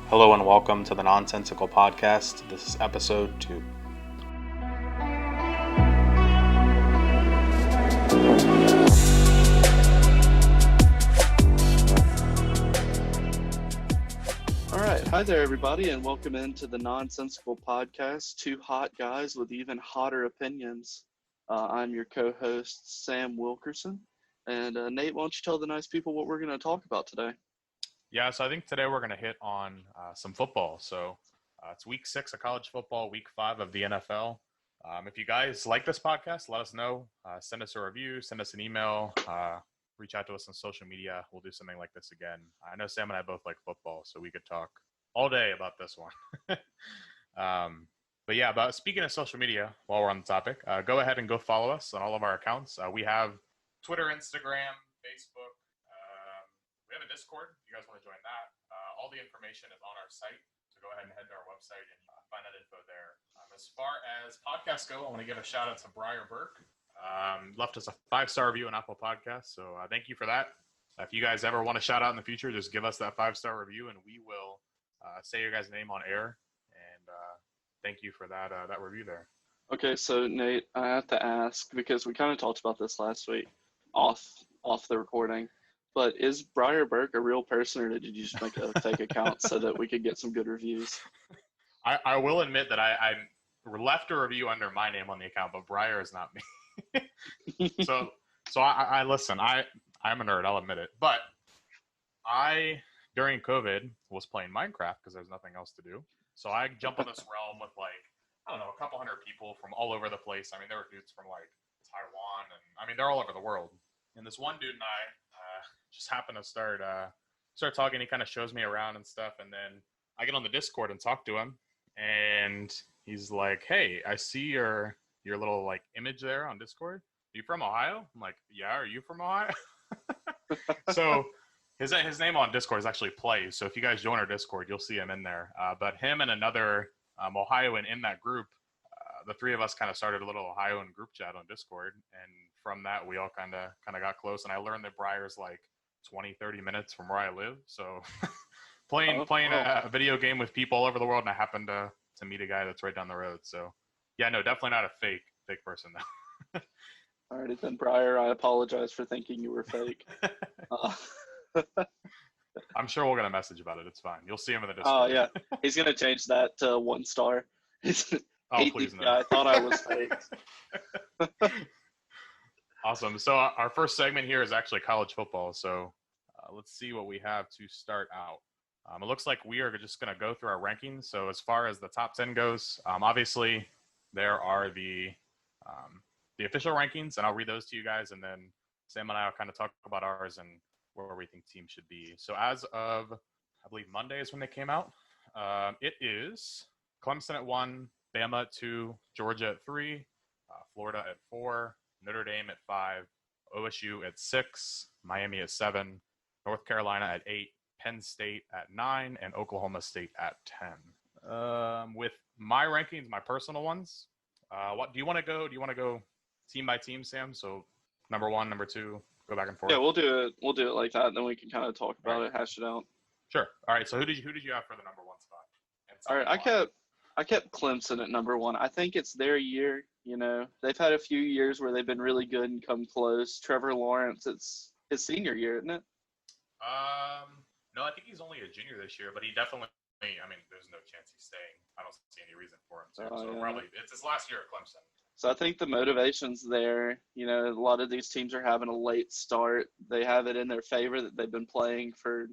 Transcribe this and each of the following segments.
Hello and welcome to the Nonsensical Podcast. This is episode 2. All right. Hi there, everybody, and welcome into the Nonsensical Podcast, two hot guys with even hotter opinions. I'm your co-host, Sam Wilkerson. And Nate, why don't you tell the nice people what we're going to talk about today? Yeah, so I think today we're going to hit on some football. So it's week 6 of college football, week 5 of the NFL. If you guys like this podcast, let us know. Send us a review, send us an email, reach out to us on social media. We'll do something like this again. I know Sam and I both like football, so we could talk all day about this one. But yeah, about speaking of social media, while we're on the topic, go ahead and go follow us on all of our accounts. We have Twitter, Instagram, Facebook. We have a Discord if you guys want to join that. All the information is on our site, so go ahead and head to our website and find that info there. As far as podcasts go, I want to give a shout out to Briar Burke. Left us a 5-star review on Apple Podcasts, so thank you for that. If you guys ever want to shout out in the future, just give us that 5-star review, and we will say your guys' name on air. And thank you for that review there. Okay, so Nate, I have to ask, because we kind of talked about this last week off the recording. But is Briar Burke a real person, or did you just make a fake account so that we could get some good reviews? I will admit that I left a review under my name on the account, but Briar is not me. so I listen. I'm a nerd. I'll admit it. But I during COVID was playing Minecraft because there's nothing else to do. So I jumped on this realm with a couple hundred people from all over the place. I mean, there were dudes from Taiwan, and they're all over the world. And this one dude and I just happened to start talking. He kind of shows me around and stuff, and then I get on the Discord and talk to him, and he's like, "Hey, I see your little image there on Discord. Are you from Ohio?" I'm like, "Yeah, are you from Ohio?" So his name on Discord is actually Plays. So if you guys join our Discord, you'll see him in there. But him and another Ohioan in that group, the three of us kind of started a little Ohioan group chat on Discord, and from that we all kind of got close. And I learned that Briar's 20-30 minutes from where I live, so playing a video game with people all over the world, and I happened to meet a guy that's right down the road. So yeah, no, definitely not a fake person though. Alrighty then, Briar, I apologize for thinking you were fake. I'm sure we'll get a message about it. It's fine. You'll see him in the Oh Discord. yeah, he's gonna change that to 1 star. Oh, please no. I thought I was fake. Awesome. So our first segment here is actually college football. So let's see what we have to start out. It looks like we are just going to go through our rankings. So as far as the top 10 goes, obviously there are the official rankings, and I'll read those to you guys, and then Sam and I will kind of talk about ours and where we think teams should be. So as of, I believe Monday is when they came out. It is Clemson at 1, Bama at 2, Georgia at 3, Florida at 4, Notre Dame at 5, OSU at 6, Miami at 7, North Carolina at 8, Penn State at 9, and Oklahoma State at 10. With my rankings, my personal ones, what do you want to go? Do you want to go team by team, Sam? So number 1, number 2, go back and forth. Yeah, we'll do it. We'll do it like that, and then we can kind of talk about it, hash it out. Sure. All right. So who did you have for the number 1 spot? All right, I kept Clemson at number 1. I think it's their year. You know, they've had a few years where they've been really good and come close. Trevor Lawrence, it's his senior year, isn't it? No, I think he's only a junior this year, but he definitely. There's no chance he's staying. I don't see any reason for him to. So probably it's his last year at Clemson. So I think the motivation's there. You know, a lot of these teams are having a late start. They have it in their favor that they've been playing for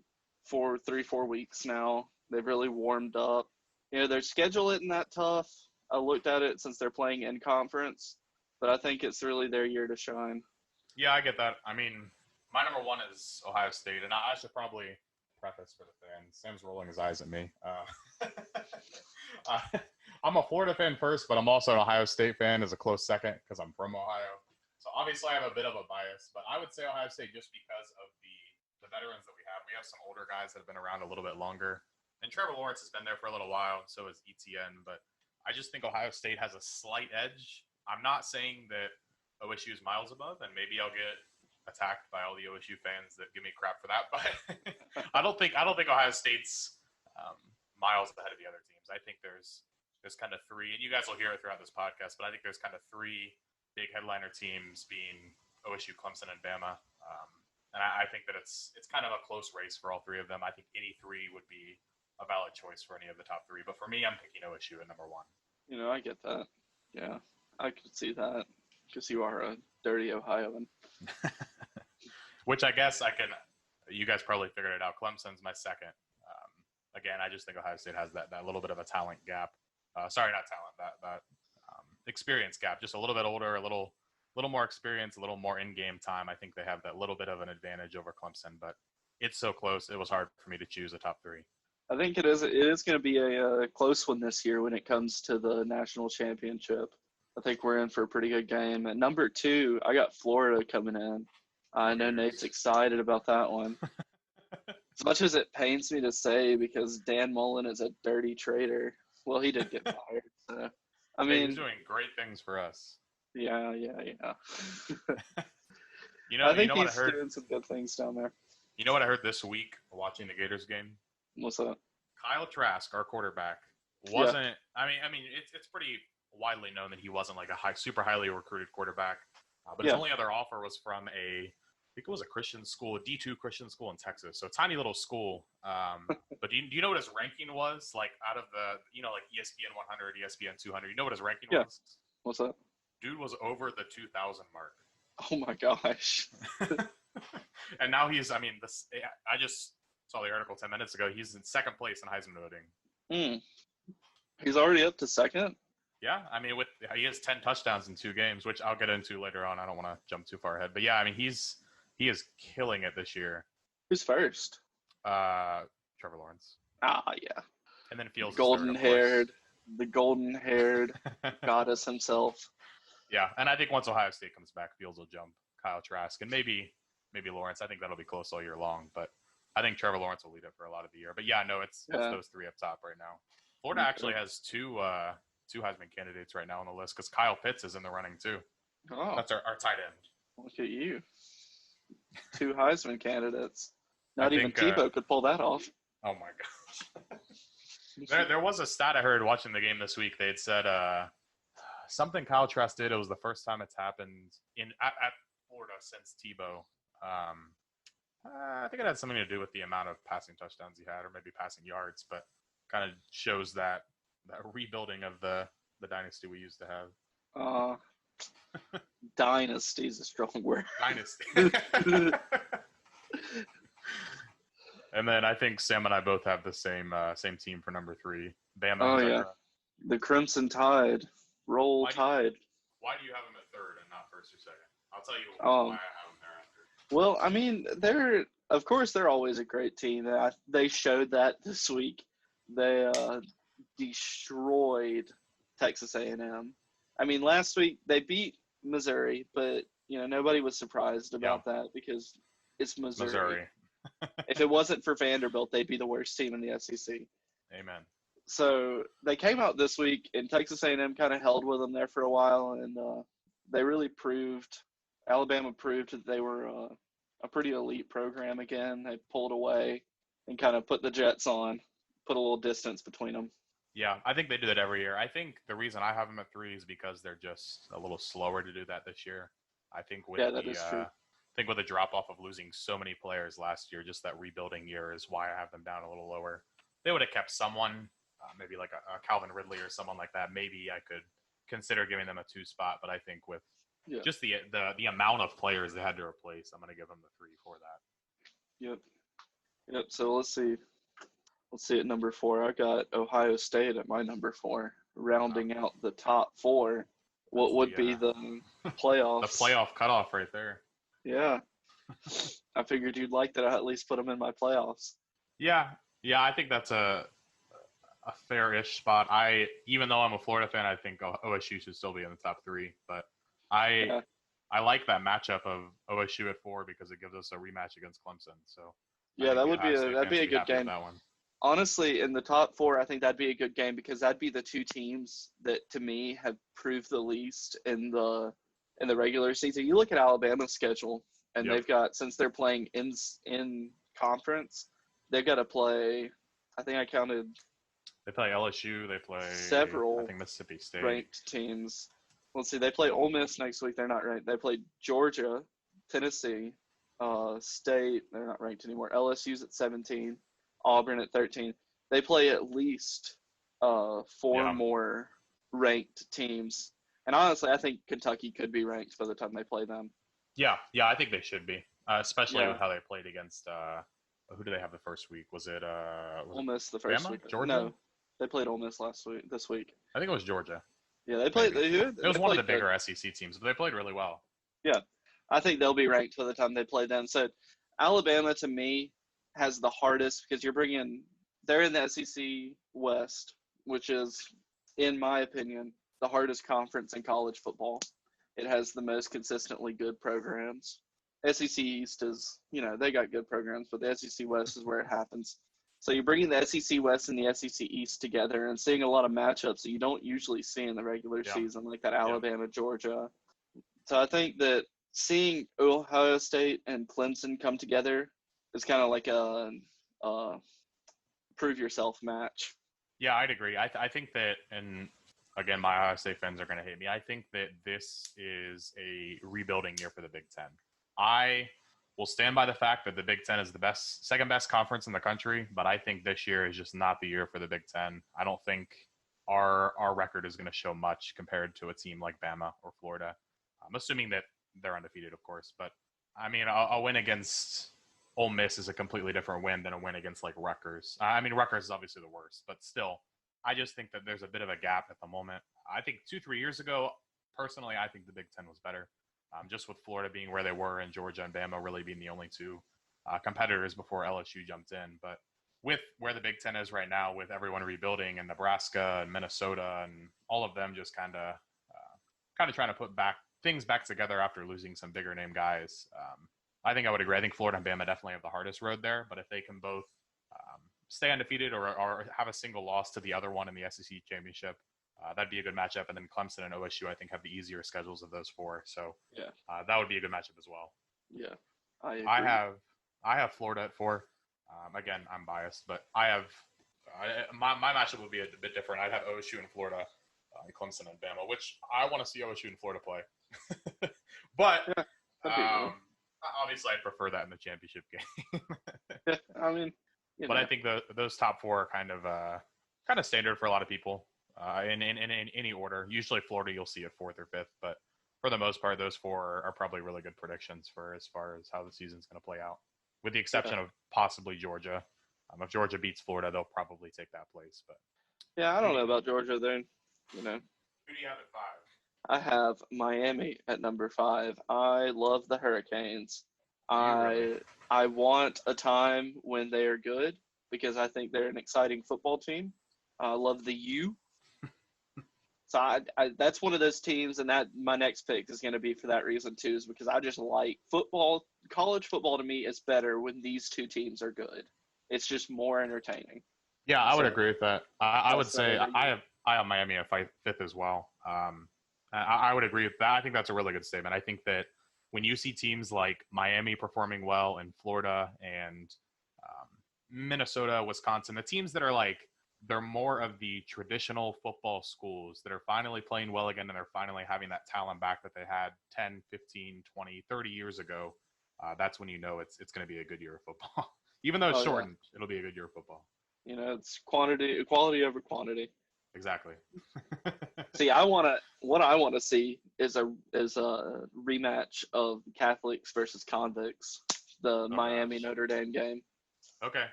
4 weeks now. They've really warmed up. You know, their schedule isn't that tough. I looked at it since they're playing in conference, but I think it's really their year to shine. Yeah, I get that. My number 1 is Ohio State, and I should probably preface for the fans. Sam's rolling his eyes at me. I'm a Florida fan first, but I'm also an Ohio State fan as a close second because I'm from Ohio. So obviously I have a bit of a bias, but I would say Ohio State just because of the veterans that we have. We have some older guys that have been around a little bit longer. And Trevor Lawrence has been there for a little while, and so has ETN. But I just think Ohio State has a slight edge. I'm not saying that OSU is miles above, and maybe I'll get attacked by all the OSU fans that give me crap for that. But I don't think Ohio State's miles ahead of the other teams. I think there's kind of three, and you guys will hear it throughout this podcast, but I think there's kind of three big headliner teams being OSU, Clemson, and Bama. And I think that it's kind of a close race for all three of them. I think any three would be a valid choice for any of the top three. But for me, I'm picking OSU at number one. I get that. Yeah, I could see that because you are a dirty Ohioan. Which I guess you guys probably figured it out. Clemson's my second. Again, I just think Ohio State has that little bit of a talent gap. Sorry, not talent, that experience gap. Just a little bit older, a little more experience, a little more in-game time. I think they have that little bit of an advantage over Clemson, but it's so close. It was hard for me to choose a top three. I think it is going to be a close one this year when it comes to the national championship. I think we're in for a pretty good game. At number 2, I got Florida coming in. I know Nate's excited about that one. As much as it pains me to say, because Dan Mullen is a dirty traitor. Well, he did get fired. So, I mean, he's doing great things for us. Yeah. I think he's doing some good things down there. You know what I heard this week watching the Gators game? What's that? Kyle Trask, our quarterback, wasn't. Yeah. I mean, it's pretty widely known that he wasn't like a super highly recruited quarterback. But his only other offer was from I think it was a Christian school, a D2 Christian school in Texas. So a tiny little school. But do you know what his ranking was? Like out of the, like ESPN 100, ESPN 200. You know what his ranking was? What's that? Dude was over the 2,000 mark. Oh my gosh. And now I just saw the article 10 minutes ago. He's in second place in Heisman voting. He's already up to second? Yeah, I mean, he has 10 touchdowns in 2 games, which I'll get into later on. I don't want to jump too far ahead. But yeah, I mean, he is killing it this year. Who's first? Trevor Lawrence. Yeah. And then Fields. The golden-haired goddess himself. Yeah, and I think once Ohio State comes back, Fields will jump Kyle Trask and maybe Lawrence. I think that'll be close all year long, but I think Trevor Lawrence will lead it for a lot of the year. But yeah, no, it's those three up top right now. Florida actually has two Heisman candidates right now on the list because Kyle Pitts is in the running too. Oh, that's our tight end. Look at you. 2 Heisman candidates. Not even Tebow could pull that off. Oh my gosh. There was a stat I heard watching the game this week. They had said something Kyle Trask did. It was the first time it's happened at Florida since Tebow. I think it had something to do with the amount of passing touchdowns he had, or maybe passing yards, but kind of shows that rebuilding of the dynasty we used to have. Dynasty is a strong word. Dynasty. And then I think Sam and I both have the same team for number 3. Bama. Oh yeah, the Crimson Tide. Roll Tide. Why do you have them at 3rd and not 1st or 2nd? I'll tell you why I have them there after. Well, I mean, they're always a great team. They showed that this week. They destroyed Texas A&M. I mean, last week they beat Missouri, but nobody was surprised about that because it's Missouri. If it wasn't for Vanderbilt, they'd be the worst team in the SEC. Amen. So they came out this week, and Texas A&M kind of held with them there for a while, and they really Alabama proved that they were a pretty elite program again. They pulled away and kind of put the Jets on, put a little distance between them. Yeah, I think they do that every year. I think the reason I have them at 3 is because they're just a little slower to do that this year. I think with the drop-off of losing so many players last year, just that rebuilding year is why I have them down a little lower. They would have kept someone, maybe like a Calvin Ridley or someone like that. Maybe I could consider giving them a 2 spot, but I think with just the amount of players they had to replace, I'm going to give them the 3 for that. Yep. So let's see at number 4. I got Ohio State at my number 4, rounding out the top 4. What would be the playoffs? The playoff cutoff right there. Yeah. I figured you'd like that. I at least put them in my playoffs. Yeah, I think that's a fair-ish spot. Even though I'm a Florida fan, I think OSU should still be in the top 3. But I like that matchup of OSU at 4 because it gives us a rematch against Clemson. So that'd be a good game. That one. Honestly, in the top 4, I think that'd be a good game because that'd be the 2 teams that, to me, have proved the least in the regular season. You look at Alabama's schedule, and they've got, since they're playing in conference, they've got to play, I think I counted They play LSU. They play several I think Mississippi State. ranked teams. Let's see. They play Ole Miss next week. They're not ranked. They play Georgia, Tennessee, State. They're not ranked anymore. LSU's at 17. Auburn at 13. They play at least 4 more ranked teams. And honestly, I think Kentucky could be ranked by the time they play them. Yeah, I think they should be, especially with how they played against. Who do they have the first week? Was it Ole Miss the first Bama? week? Georgia? No, they played Ole Miss this week. I think it was Georgia. Yeah, they played. It was one of the good. bigger SEC teams, but they played really well. Yeah, I think they'll be ranked by the time they play them. So Alabama, to me, has the hardest because they're in the SEC West, which is, in my opinion, the hardest conference in college football. It has the most consistently good programs. SEC East is, they got good programs, but the SEC West is where it happens. So you're bringing the SEC West and the SEC East together and seeing a lot of matchups that you don't usually see in the regular season, like that Alabama, Georgia. So I think that seeing Ohio State and Clemson come together is kind of like a prove yourself match. Yeah, I'd agree. I think that, and again, my Ohio State fans are going to hate me. I think that this is a rebuilding year for the Big Ten. I will stand by the fact that the Big Ten is the second best conference in the country, but I think this year is just not the year for the Big Ten. I don't think our record is going to show much compared to a team like Bama or Florida. I'm assuming that they're undefeated, of course, but I mean, a win against Ole Miss is a completely different win than a win against like Rutgers. I mean, Rutgers is obviously the worst, but still, I just think that there's a bit of a gap at the moment. I think 2-3 years ago, personally, I think the Big Ten was better. Just with Florida being where they were and Georgia and Bama really being the only two competitors before LSU jumped in. But with where the Big Ten is right now, with everyone rebuilding and Nebraska and Minnesota and all of them just kind of trying to put things back together after losing some bigger name guys, I think I would agree. I think Florida and Bama definitely have the hardest road there. But if they can both stay undefeated or have a single loss to the other one in the SEC championship, that'd be a good matchup. And then Clemson and OSU, I think, have the easier schedules of those four. So that would be a good matchup as well. Yeah, I agree. I have Florida at 4. Again, I'm biased, but my matchup would be a bit different. I'd have OSU and Florida, and Clemson and Bama, which I want to see OSU and Florida play. But obviously, I'd prefer that in the championship game. I mean, but I think those top 4 are kind of standard for a lot of people. In any order. Usually Florida you'll see at 4th or 5th, but for the most part, those 4 are probably really good predictions for as far as how the season's going to play out, with the exception of possibly Georgia. If Georgia beats Florida, they'll probably take that place. But yeah, I don't know about Georgia there. Who do you have at 5? I have Miami at number 5. I love the Hurricanes. I want a time when they are good because I think they're an exciting football team. I love the U. So that's one of those teams, and that my next pick is going to be for that reason too, is because I just like football. College football to me is better when these two teams are good. It's just more entertaining. Yeah, I would agree with that. I would say I have Miami at 5th as well. I would agree with that. I think that's a really good statement. I think that when you see teams like Miami performing well in Florida and Minnesota, Wisconsin, the teams that are like, they're more of the traditional football schools that are finally playing well again, and they're finally having that talent back that they had 10, 15, 20, 30 years ago. That's when you know it's going to be a good year of football. Even though it's shortened, it'll be a good year of football. It's quality over quantity. Exactly. See, what I want to see is a rematch of Catholics versus convicts, the Miami Notre Dame game. Okay.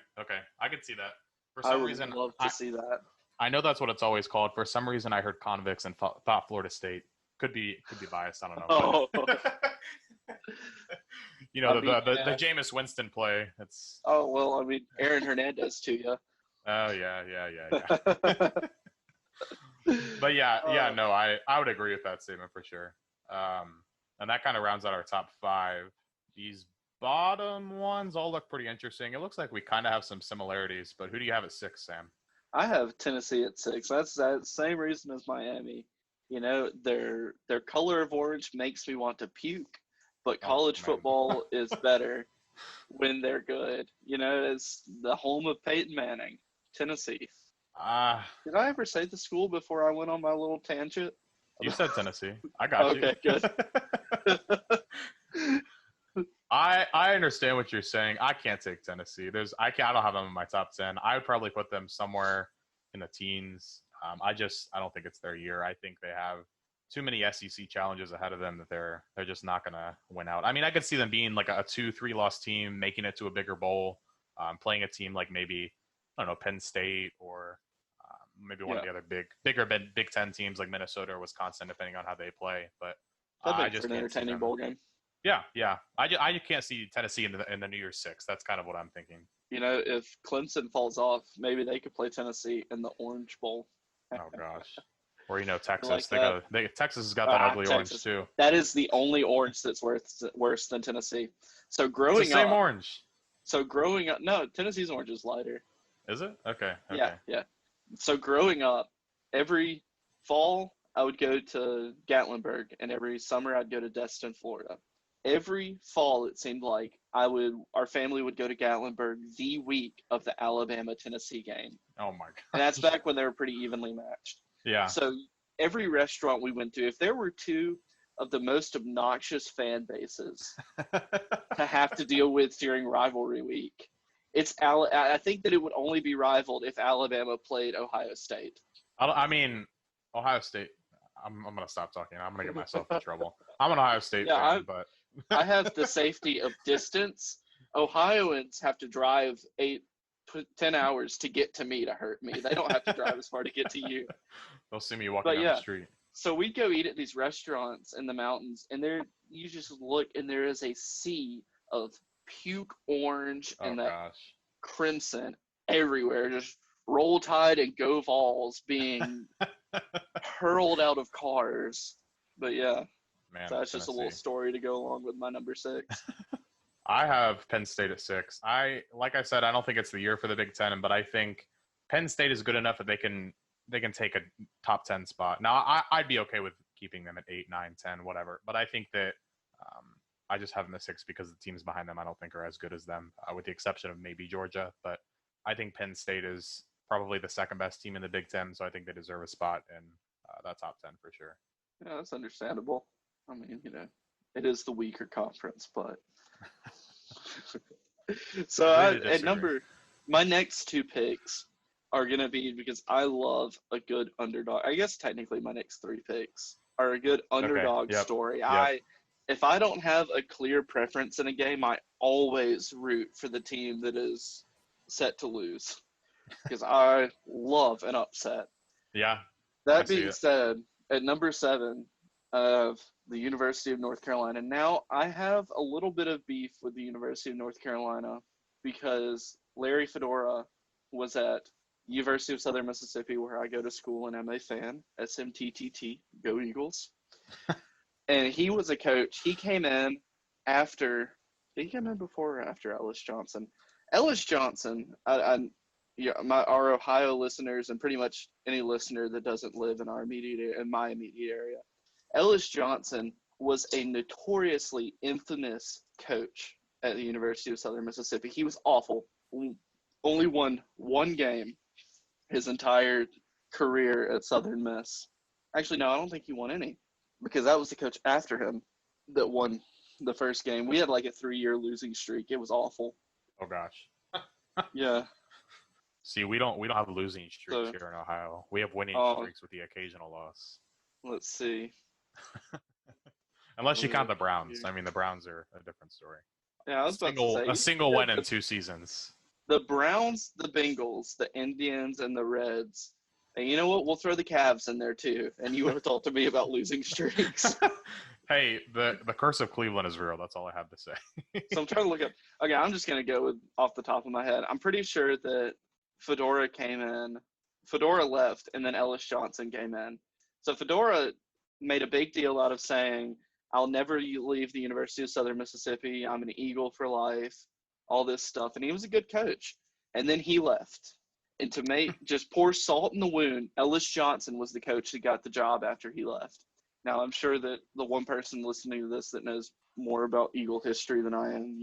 I could see that. For I some would reason, love to see that. I know that's what it's always called. For some reason, I heard convicts and thought Florida State. Could be biased. I don't know. Oh. The Jameis Winston play. It's. Oh well, I mean, Aaron Hernandez to you. Oh yeah. But no, I would agree with that statement for sure. And that kind of rounds out our top 5. These bottom ones all look pretty interesting. It looks like we kind of have some similarities, but who do you have at 6, Sam? I have Tennessee at 6. That's that same reason as Miami. Their color of orange makes me want to puke, but college football is better when they're good. It's the home of Peyton Manning, Tennessee. Did I ever say the school before I went on my little tangent? You said Tennessee. I got you. Okay, good. I understand what you're saying. I can't take Tennessee. I don't have them in my top 10. I would probably put them somewhere in the teens. I don't think it's their year. I think they have too many SEC challenges ahead of them that they're just not gonna win out. I mean, I could see them being like a 2-3 loss team, making it to a bigger bowl, playing a team like maybe, I don't know, Penn State, or maybe one of the other bigger Big Ten teams like Minnesota or Wisconsin, depending on how they play. But I I just an can't see entertaining them. bowl game. Yeah. I can't see Tennessee in the New Year's Six. That's kind of what I'm thinking. You know, if Clemson falls off, maybe they could play Tennessee in the Orange Bowl. Oh gosh. Or Texas. Like Texas has got that ugly Texas. orange too. That is the only orange that's worse than Tennessee. So It's growing the same up, orange. no, Tennessee's orange is lighter. Is it? Okay. Yeah. So growing up, every fall I would go to Gatlinburg, and every summer I'd go to Destin, Florida. Every fall it seemed like our family would go to Gatlinburg the week of the Alabama-Tennessee game. Oh my god. And that's back when they were pretty evenly matched. Yeah. So every restaurant we went to, if there were two of the most obnoxious fan bases to have to deal with during rivalry week, I think that it would only be rivaled if Alabama played Ohio State. I mean, Ohio State. I'm gonna stop talking. I'm gonna get myself in trouble. I'm an Ohio State fan, but I have the safety of distance. Ohioans have to drive 10 hours to get to me to hurt me. They don't have to drive as far to get to you. They'll see me walking down the street. So we'd go eat at these restaurants in the mountains, and you just look, and there is a sea of puke orange and crimson everywhere, just Roll Tide and Go Vols being hurled out of cars. But yeah, man, so that's just a little story to go along with my number 6. I have Penn State at 6. Like I said, I don't think it's the year for the Big Ten, but I think Penn State is good enough that they can take a top 10 spot. Now, I'd be okay with keeping them at 8, 9, 10, whatever. But I think that I just have them at 6 because the teams behind them I don't think are as good as them, with the exception of maybe Georgia. But I think Penn State is probably the second best team in the Big Ten, so I think they deserve a spot in that top 10 for sure. Yeah, that's understandable. I mean, it is the weaker conference, but so my next 2 picks are going to be, because I love a good underdog. I guess technically my next 3 picks are a good underdog story. Yep. If I don't have a clear preference in a game, I always root for the team that is set to lose, because I love an upset. Yeah. That being said, at number 7 of the University of North Carolina. Now, I have a little bit of beef with the University of North Carolina because Larry Fedora was at University of Southern Mississippi, where I go to school and am a fan. SMTTT, go Eagles. And he was a coach. He came in after – did he come in before or after Ellis Johnson? Ellis Johnson, our Ohio listeners, and pretty much any listener that doesn't live in my immediate area, Ellis Johnson was a notoriously infamous coach at the University of Southern Mississippi. He was awful. Only won one game his entire career at Southern Miss. Actually, no, I don't think he won any, because that was the coach after him that won the first game. We had like a 3-year losing streak. It was awful. Oh gosh. Yeah. See, we don't have losing streaks here in Ohio. We have winning streaks with the occasional loss. Let's see. Unless you count the Browns. I mean, the Browns are a different story. Yeah, I was about to say. A single win in 2 seasons. The Browns, the Bengals, the Indians, and the Reds. And you know what? We'll throw the Cavs in there too. And you would have talked to me about losing streaks. Hey, the curse of Cleveland is real. That's all I have to say. So I'm trying to look up. Okay, I'm just going to go off the top of my head. I'm pretty sure that Fedora left, and then Ellis Johnson came in. So Fedora made a big deal out of saying, I'll never leave the University of Southern Mississippi. I'm an Eagle for life, all this stuff. And he was a good coach. And then he left. And to just pour salt in the wound, Ellis Johnson was the coach that got the job after he left. Now, I'm sure that the one person listening to this that knows more about Eagle history than I am,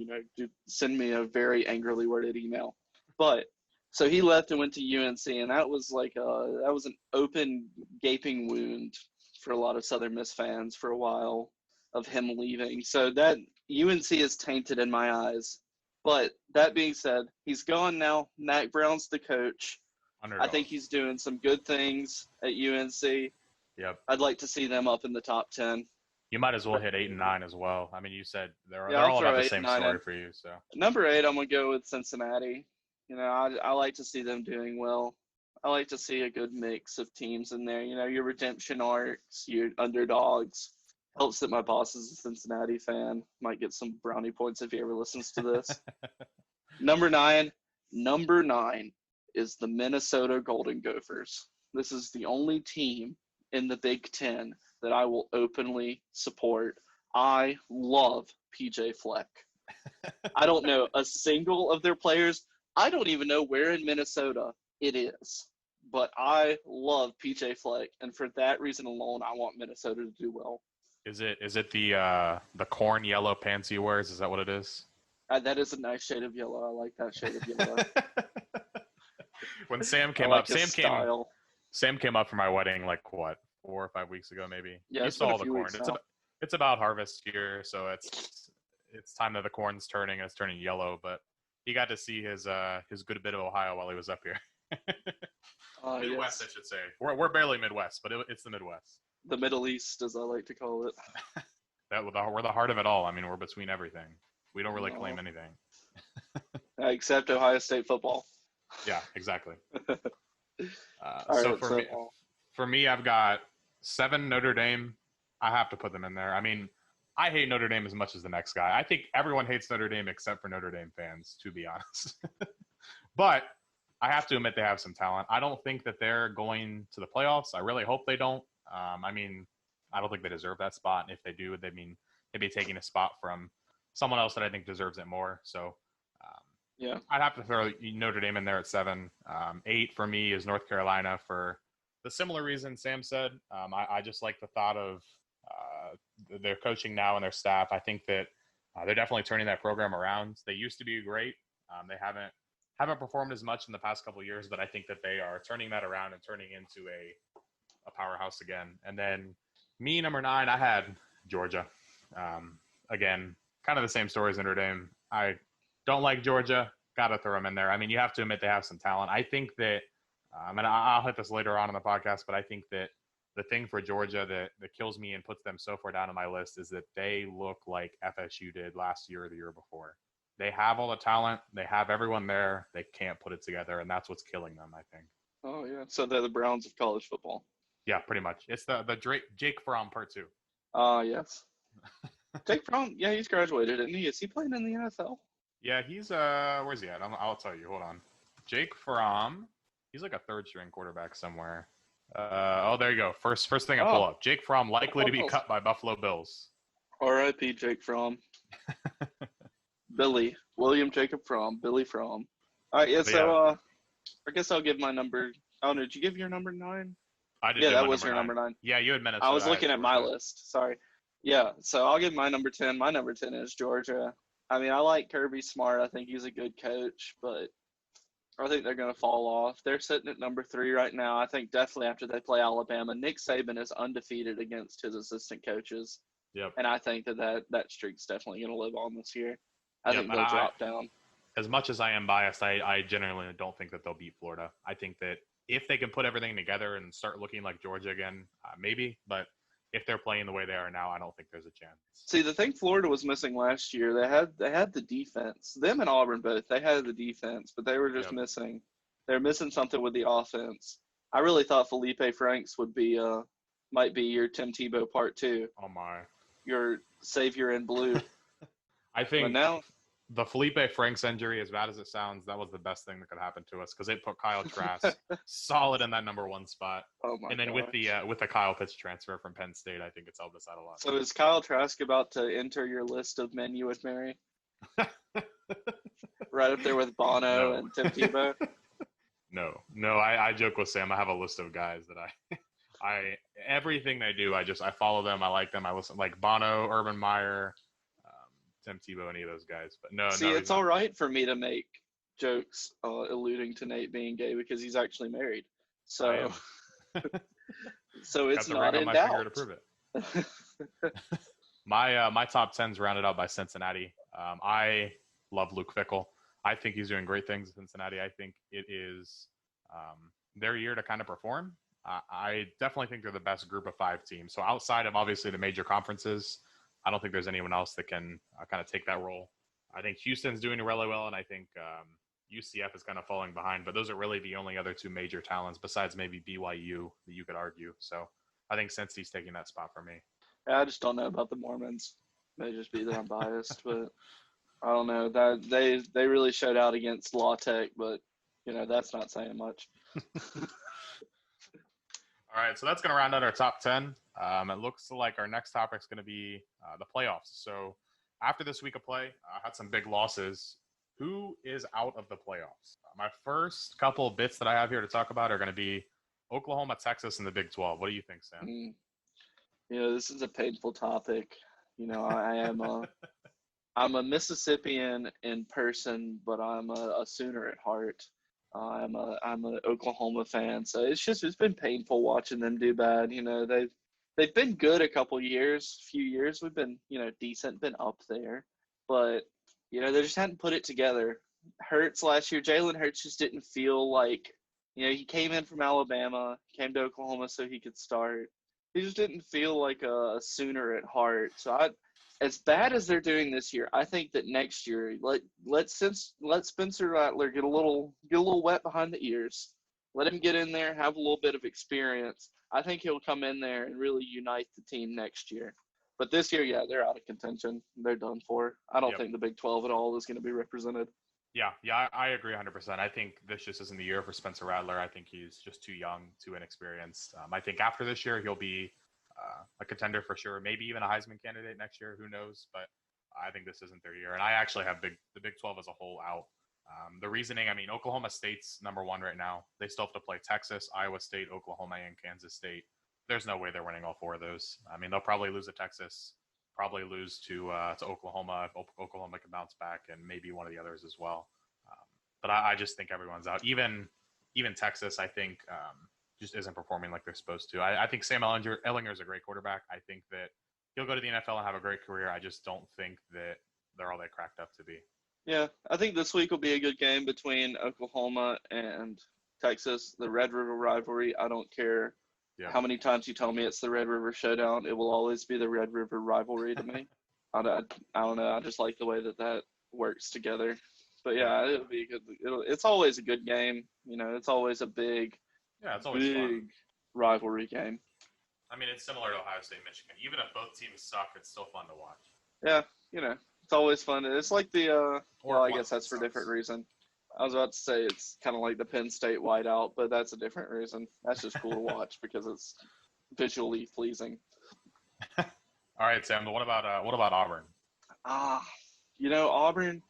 send me a very angrily worded email. But So he left and went to UNC, and that was an open, gaping wound for a lot of Southern Miss fans for a while of him leaving. So that UNC is tainted in my eyes. But that being said, he's gone now. Mac Brown's the coach. Underdog. I think he's doing some good things at UNC. Yep. I'd like to see them up in the top 10. You might as well hit 8 and 9 as well. I mean, you said they're I'll all throw about the 8 same and 9 story in. for you. So Number 8, I'm going to go with Cincinnati. You know, I like to see them doing well. I like to see a good mix of teams in there. You know, your redemption arcs, your underdogs. Helps that my boss is a Cincinnati fan. Might get some brownie points if he ever listens to this. Number 9 is the Minnesota Golden Gophers. This is the only team in the Big Ten that I will openly support. I love PJ Fleck. I don't know a single of their players. I don't even know where in Minnesota it is. But I love PJ Fleck, and for that reason alone, I want Minnesota to do well. is it the corn yellow pants he wears? Is that what it is? That is a nice shade of yellow. I like that shade of yellow. When Sam came I like up, his style. Sam came up for my wedding like what 4 or 5 weeks ago maybe. Yeah, You it's been saw a the few corn. weeks now. It's about harvest here, so it's time that the corn's turning and it's turning yellow. But he got to see his good bit of Ohio while he was up here. Midwest, Yes. I should say. We're barely Midwest, but it's the Midwest. The Middle East, as I like to call it. We're the heart of it all. I mean, we're between everything. We don't really No. claim anything. Except Ohio State football. Yeah, exactly. All So right, for me, I've got 7 Notre Dame. I have to put them in there. I mean, I hate Notre Dame as much as the next guy. I think everyone hates Notre Dame except for Notre Dame fans, to be honest. But I have to admit they have some talent. I don't think that they're going to the playoffs. I really hope they don't. I mean, I don't think they deserve that spot. And if they do, they'd be taking a spot from someone else that I think deserves it more. So yeah. I'd have to throw Notre Dame in there at 7. 8 for me is North Carolina for the similar reason Sam said. I just like the thought of their coaching now and their staff. I think that they're definitely turning that program around. They used to be great. They haven't performed as much in the past couple of years, but I think that they are turning that around and turning into a powerhouse again. And then me, number 9, I had Georgia. Again, kind of the same story as Notre Dame. I don't like Georgia. Got to throw them in there. I mean, you have to admit they have some talent. I think that, and I'll hit this later on in the podcast, but I think that the thing for Georgia that kills me and puts them so far down on my list is that they look like FSU did last year or the year before. They have all the talent. They have everyone there. They can't put it together, and that's what's killing them, I think. Oh, yeah. So they're the Browns of college football. Yeah, pretty much. It's the Jake Fromm part 2. Yes. Jake Fromm, yeah, he's graduated, isn't he? Is he playing in the NFL? Yeah, he's where's he at? I'll tell you. Hold on. Jake Fromm. He's like a 3rd string quarterback somewhere. There you go. First thing I pull up. Jake Fromm likely to be cut by Buffalo Bills. R.I.P. Jake Fromm. William Jacob Fromm. Billy Fromm. All right, yeah. So I guess I'll give my number. Oh no, did you give your number 9? I did. Yeah, that was your number 9. Yeah, you had Minnesota. I was looking at my list. Sorry. Yeah, so I'll give my number 10. My number 10 is Georgia. I mean, I like Kirby Smart. I think he's a good coach, but I think they're going to fall off. They're sitting at number 3 right now. I think definitely after they play Alabama. Nick Saban is undefeated against his assistant coaches. Yep. And I think that streak's definitely going to live on this year. I think they'll drop down. As much as I am biased, I genuinely don't think that they'll beat Florida. I think that if they can put everything together and start looking like Georgia again, maybe. But if they're playing the way they are now, I don't think there's a chance. See, the thing Florida was missing last year, they had the defense. Them and Auburn both, they had the defense, but they were just missing. They were missing something with the offense. I really thought Felipe Franks might be your Tim Tebow part 2. Oh my! Your savior in blue. I think but now the Felipe Franks injury, as bad as it sounds, that was the best thing that could happen to us because it put Kyle Trask solid in that number 1 spot. Oh my! And then with the Kyle Pitts transfer from Penn State, I think it's helped us out a lot. So is Kyle Trask about to enter your list of men you would marry? Right up there with Bono and Tim Tebow. No. I joke with Sam. I have a list of guys that I everything they do. I follow them. I like them. I listen like Bono, Urban Meyer, Tim Tebow, any of those guys. But no. See, it's all right for me to make jokes alluding to Nate being gay because he's actually married. I So, am. so Got it's the not ring on in my finger to doubt. prove it. My top 10's rounded out by Cincinnati. I love Luke Fickell. I think he's doing great things in Cincinnati. I think it is their year to kind of perform. I definitely think they're the best group of 5 teams. So outside of obviously the major conferences, I don't think there's anyone else that can kind of take that role. I think Houston's doing really well, and I think UCF is kind of falling behind. But those are really the only other 2 major talents besides maybe BYU that you could argue. So I think Cincy's taking that spot for me. I just don't know about the Mormons. May just be that I'm biased, but I don't know that they really showed out against La Tech, but that's not saying much. All right, so that's going to round out our top 10. It looks like our next topic is going to be the playoffs. So after this week of play, I had some big losses. Who is out of the playoffs? My first couple of bits that I have here to talk about are going to be Oklahoma, Texas, and the Big 12. What do you think, Sam? This is a painful topic. I'm a Mississippian in person, but I'm a Sooner at heart. I'm an Oklahoma fan, so it's been painful watching them do bad. They've been good a few years. We've been decent, been up there, but they just hadn't put it together. Hurts last year, Jalen Hurts just didn't feel like he came in from Alabama, came to Oklahoma so he could start. He just didn't feel like a Sooner at heart. So as bad as they're doing this year, I think that next year let Spencer Rattler get a little wet behind the ears. Let him get in there, have a little bit of experience. I think he'll come in there and really unite the team next year. But this year, yeah, they're out of contention. They're done for. I don't think the Big 12 at all is going to be represented. Yeah, I agree 100%. I think this just isn't the year for Spencer Rattler. I think he's just too young, too inexperienced. I think after this year, he'll be a contender for sure, maybe even a Heisman candidate next year. Who knows? But I think this isn't their year. And I actually have the Big 12 as a whole out. The reasoning, Oklahoma State's number 1 right now. They still have to play Texas, Iowa State, Oklahoma, and Kansas State. There's no way they're winning all 4 of those. They'll probably lose to Texas, probably lose to Oklahoma if Oklahoma can bounce back, and maybe one of the others as well. But I just think everyone's out. Even Texas, I think, just isn't performing like they're supposed to. I think Sam Ehlinger is a great quarterback. I think that he'll go to the NFL and have a great career. I just don't think that they're all they cracked up to be. Yeah, I think this week will be a good game between Oklahoma and Texas, the Red River rivalry. I don't care how many times you tell me it's the Red River Showdown. It will always be the Red River rivalry to me. I don't know. I just like the way that works together. But yeah, it'll be good. It's always a good game. It's always a big fun. Rivalry game. It's similar to Ohio State, Michigan. Even if both teams suck, it's still fun to watch. Yeah, it's always fun. It's like the I guess that's for a different reason. I was about to say it's kind of like the Penn State whiteout, but that's a different reason. That's just cool to watch because it's visually pleasing. All right, Sam. What about Auburn? Auburn.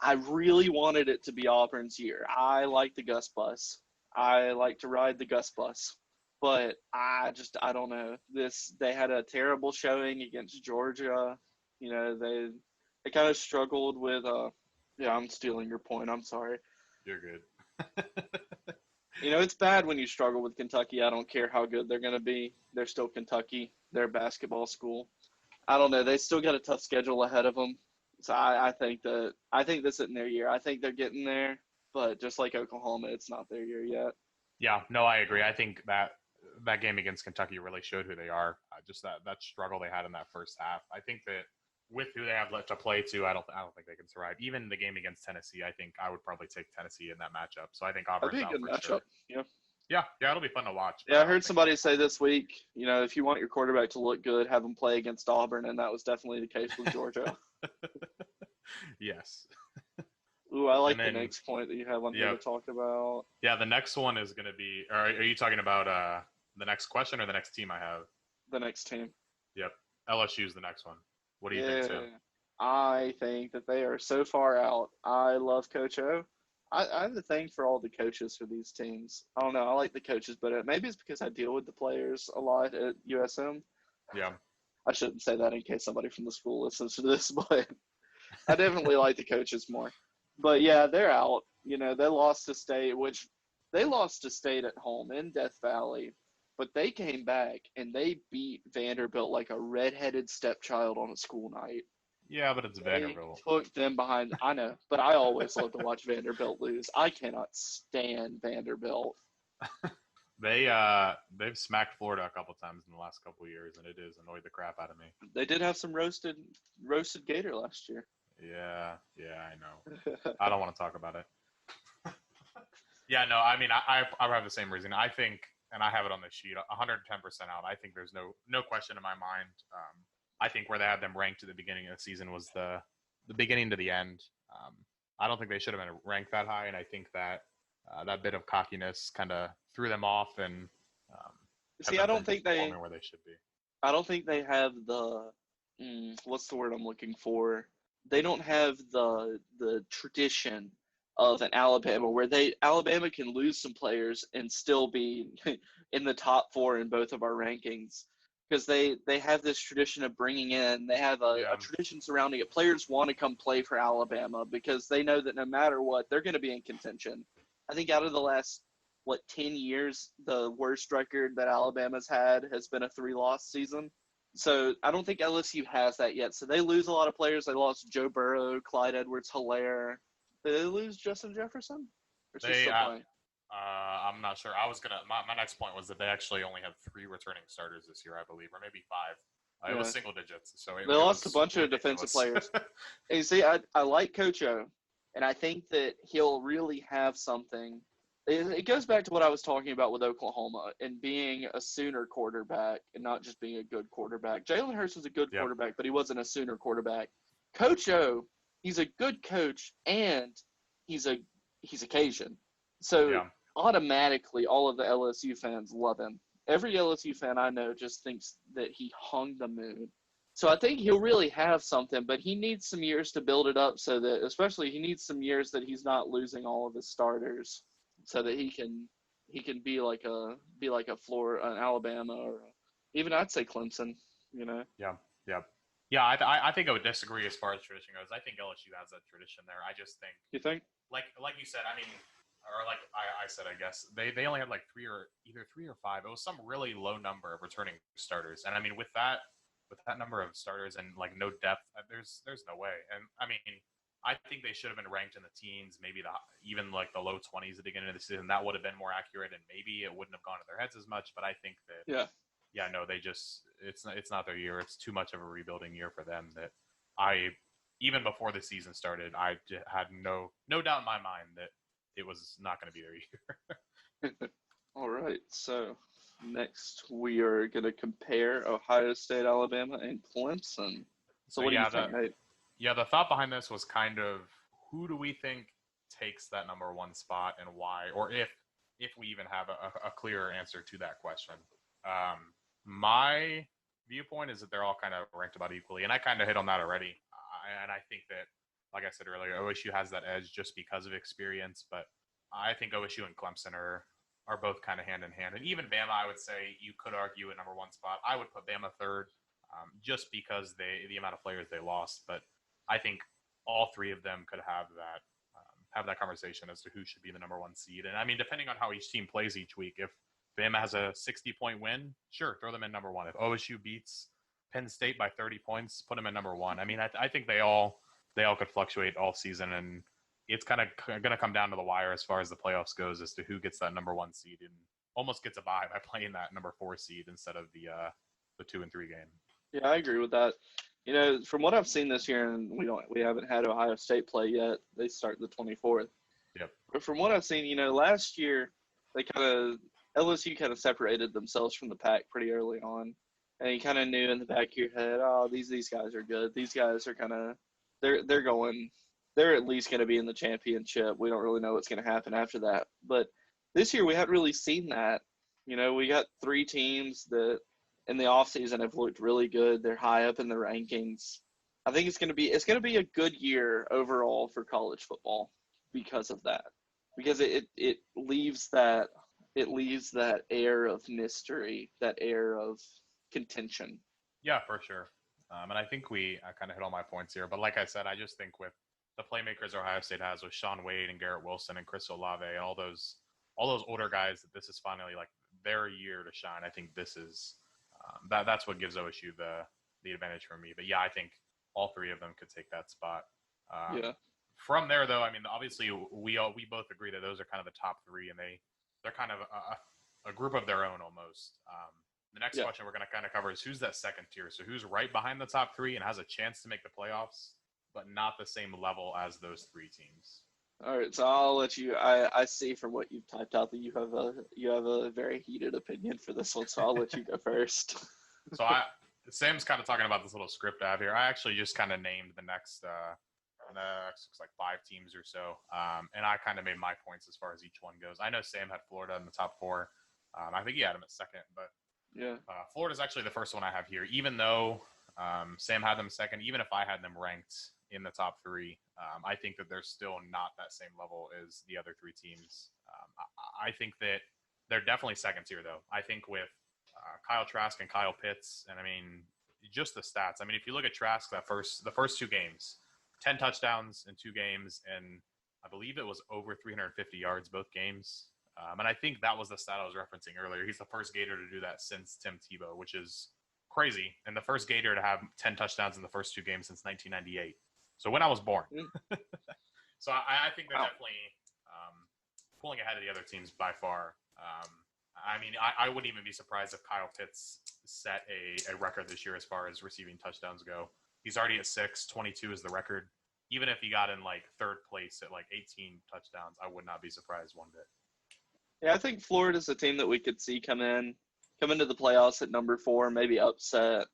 I really wanted it to be Auburn's year. I like the Gus Bus. I like to ride the Gus Bus. But I don't know. They had a terrible showing against Georgia. They kind of struggled with I'm stealing your point. I'm sorry. You're good. It's bad when you struggle with Kentucky. I don't care how good they're going to be. They're still Kentucky. They're a basketball school. I don't know. They still got a tough schedule ahead of them. So I think this isn't their year. I think they're getting there, but just like Oklahoma, it's not their year yet. Yeah, no, I agree. I think that game against Kentucky really showed who they are. Just that struggle they had in that first half. I think that with who they have left to play to, I don't think they can survive. Even the game against Tennessee, I think I would probably take Tennessee in that matchup. So I think Auburn's out for sure. That'd be a good matchup. Yeah. Yeah, it'll be fun to watch. Yeah, I heard somebody say this week, if you want your quarterback to look good, have him play against Auburn, and that was definitely the case with Georgia. Yes. Ooh, I like the next point that you have on here to talk about. Yeah, the next one is going to be – are you talking about the next question or the next team I have? The next team. Yep. LSU's the next one. What do you think, Sam? I think that they are so far out. I love Coach O. I have a thing for all the coaches for these teams. I don't know. I like the coaches, but maybe it's because I deal with the players a lot at USM. Yeah. I shouldn't say that in case somebody from the school listens to this, but I definitely like the coaches more. But yeah, they're out. You know, they lost to State, which they lost to State at home in Death Valley, but they came back and they beat Vanderbilt like a redheaded stepchild on a school night. Yeah, but it's They Vanderbilt. took them behind. I know, but I always love to watch Vanderbilt lose. I cannot stand Vanderbilt. They've smacked Florida a couple times in the last couple of years, and it has annoyed the crap out of me. They did have some roasted gator last year. Yeah, I know. I don't want to talk about it. Yeah, no, I mean, I have the same reason. I think, and I have it on the sheet, 110% out. I think there's no question in my mind. I think where they had them ranked at the beginning of the season was the beginning to the end. I don't think they should have been ranked that high, and I think that that bit of cockiness kind of threw them off. And See, I don't think they where they should be. I don't think they have the what's the word I'm looking for? They don't have the tradition of an Alabama where Alabama can lose some players and still be in the top 4 in both of our rankings, because they have this tradition of bringing in. They have a tradition surrounding it. Players want to come play for Alabama because they know that no matter what, they're going to be in contention. I think out of the last 10 years, the worst record that Alabama's had has been a 3-loss season. So I don't think LSU has that yet. So they lose a lot of players. They lost Joe Burrow, Clyde Edwards-Helaire. Did they lose Justin Jefferson? Or is he still playing? I'm not sure. I was my next point was that they actually only have 3 returning starters this year, I believe, or maybe 5. It was single digits. So they lost a bunch of defensive players. And you see, I like Coach O, and I think that he'll really have something. It goes back to what I was talking about with Oklahoma and being a Sooner quarterback and not just being a good quarterback. Jalen Hurts was a good quarterback, but he wasn't a Sooner quarterback. Coach O, he's a good coach, and he's a Cajun. So automatically, all of the LSU fans love him. Every LSU fan I know just thinks that he hung the moon. So I think he'll really have something, but he needs some years to build it up so that, especially he needs some years that he's not losing all of his starters, so that he can be like a Florida, an Alabama, or even I'd say Clemson, you know. Yeah. I think I would disagree as far as tradition goes. I think LSU has that tradition there. I just think. You think? Like you said, I mean, or like I said, I guess they only had like either 3 or 5. It was some really low number of returning starters, and I mean with that number of starters and like no depth, there's no way. And I mean, I think they should have been ranked in the teens, maybe even like the low 20s at the beginning of the season. That would have been more accurate, and maybe it wouldn't have gone to their heads as much. But I think that no, they just it's not their year. It's too much of a rebuilding year for them. That even before the season started, I had no doubt in my mind that it was not going to be their year. All right, so next we are going to compare Ohio State, Alabama, and Clemson. So what do you think, Nate? Yeah, the thought behind this was kind of who do we think takes that number 1 spot and why, or if we even have a clearer answer to that question. My viewpoint is that they're all kind of ranked about equally, and I kind of hit on that already. And I think that, like I said earlier, OSU has that edge just because of experience, but I think OSU and Clemson are both kind of hand in hand. And even Bama, I would say you could argue a number 1 spot. I would put Bama 3rd just because the amount of players they lost, but I think all 3 of them could have that conversation as to who should be the number 1 seed. And I mean, depending on how each team plays each week, if Bama has a 60-point win, sure, throw them in number 1. If OSU beats Penn State by 30 points, put them in number 1. I mean, I think they all could fluctuate all season, and it's kind of going to come down to the wire as far as the playoffs goes as to who gets that number 1 seed and almost gets a bye by playing that number 4 seed instead of the 2 and 3 game. Yeah, I agree with that. You know, from what I've seen this year, and we haven't had Ohio State play yet. They start the 24th. Yep. But from what I've seen, you know, last year LSU kind of separated themselves from the pack pretty early on, and you kind of knew in the back of your head, oh, these guys are good. These guys are kind of they're at least going to be in the championship. We don't really know what's going to happen after that. But this year we haven't really seen that. You know, we got 3 teams that in the offseason have looked really good. They're high up in the rankings. I think it's going to be a good year overall for college football because of that. Because it leaves that air of mystery, that air of contention. Yeah, for sure. And I think I kind of hit all my points here. But like I said, I just think with the playmakers Ohio State has with Sean Wade and Garrett Wilson and Chris Olave and all those older guys, that this is finally like their year to shine. I think this is that's what gives OSU the advantage for me. But yeah, I think all three of them could take that spot. Yeah. From there, though, I mean, obviously we both agree that those are kind of the top three, and they're kind of a group of their own almost. The next question we're going to kind of cover is who's that second tier. So who's right behind the top three and has a chance to make the playoffs, but not the same level as those three teams. All right, so I'll let you. I see from what you've typed out that you have a very heated opinion for this one, so I'll let you go first. So Sam's kind of talking about this little script I have here. I actually just kind of named the next looks like 5 teams or so, and I kind of made my points as far as each one goes. I know Sam had Florida in the top 4. I think he had them at second, but yeah, Florida's actually the first one I have here. Even though Sam had them second, even if I had them ranked in the top 3, I think that they're still not that same level as the other 3 teams. I think that they're definitely second tier, though. I think with Kyle Trask and Kyle Pitts, and I mean, just the stats. I mean, if you look at Trask, the first 2 games, 10 touchdowns in 2 games, and I believe it was over 350 yards both games. And I think that was the stat I was referencing earlier. He's the first Gator to do that since Tim Tebow, which is crazy, and the first Gator to have 10 touchdowns in the first 2 games since 1998. So when I was born. So I think they're definitely pulling ahead of the other teams by far. I mean, I wouldn't even be surprised if Kyle Pitts set a record this year as far as receiving touchdowns go. He's already at 6, 22 is the record. Even if he got in like 3rd place at like 18 touchdowns, I would not be surprised one bit. Yeah, I think Florida's a team that we could see come into the playoffs at number 4, maybe upset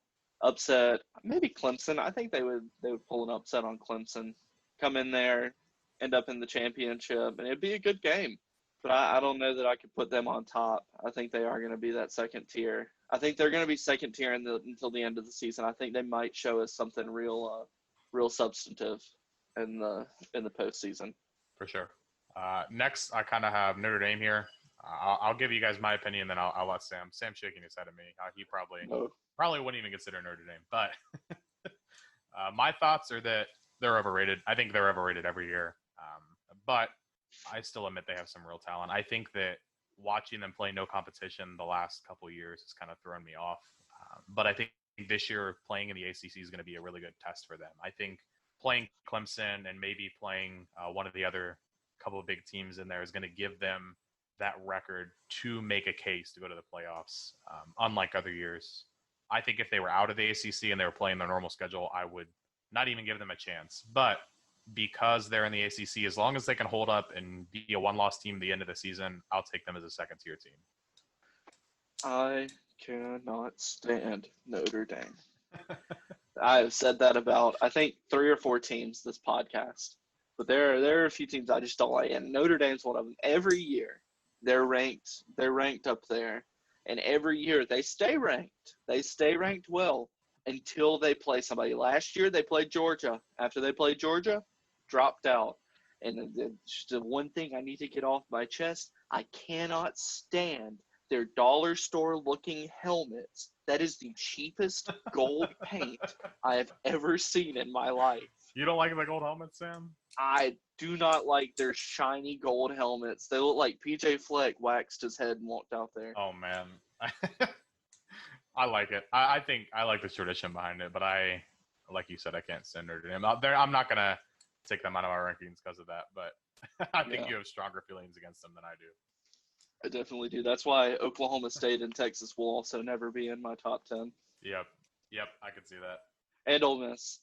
maybe Clemson. I think they would pull an upset on Clemson, come in there, end up in the championship, and it'd be a good game. But I don't know that I could put them on top. I think they are going to be that second tier. I think they're going to be second tier until the end of the season. I think they might show us something real substantive in the postseason. For sure. Next, I kind of have Notre Dame here. I'll give you guys my opinion, then I'll let Sam. Sam's shaking his head at me. He probably wouldn't even consider Notre Dame. But my thoughts are that they're overrated. I think they're overrated every year. But I still admit they have some real talent. I think that watching them play no competition the last couple of years has kind of thrown me off. But I think this year playing in the ACC is going to be a really good test for them. I think playing Clemson and maybe playing one of the other couple of big teams in there is going to give them that record to make a case to go to the playoffs, unlike other years. I think if they were out of the ACC and they were playing their normal schedule, I would not even give them a chance. But because they're in the ACC, as long as they can hold up and be a one-loss team at the end of the season, I'll take them as a second-tier team. I cannot stand Notre Dame. I've said that about, I think, 3 or 4 teams this podcast. But there are a few teams I just don't like, and Notre Dame's one of them. Every year, they're ranked up there, and every year they stay ranked. They stay ranked well until they play somebody. Last year, they played Georgia. After they played Georgia, dropped out. And just the one thing I need to get off my chest, I cannot stand their dollar store looking helmets. That is the cheapest gold paint I have ever seen in my life. You don't like the gold helmets, Sam? I do not like their shiny gold helmets. They look like PJ Fleck waxed his head and walked out there. Oh, man. I like it. I think I like the tradition behind it, but like you said, I can't stand Notre Dame. I'm not going to take them out of my rankings because of that, but I think you have stronger feelings against them than I do. I definitely do. That's why Oklahoma State and Texas will also never be in my top 10. Yep, I can see that. And Ole Miss.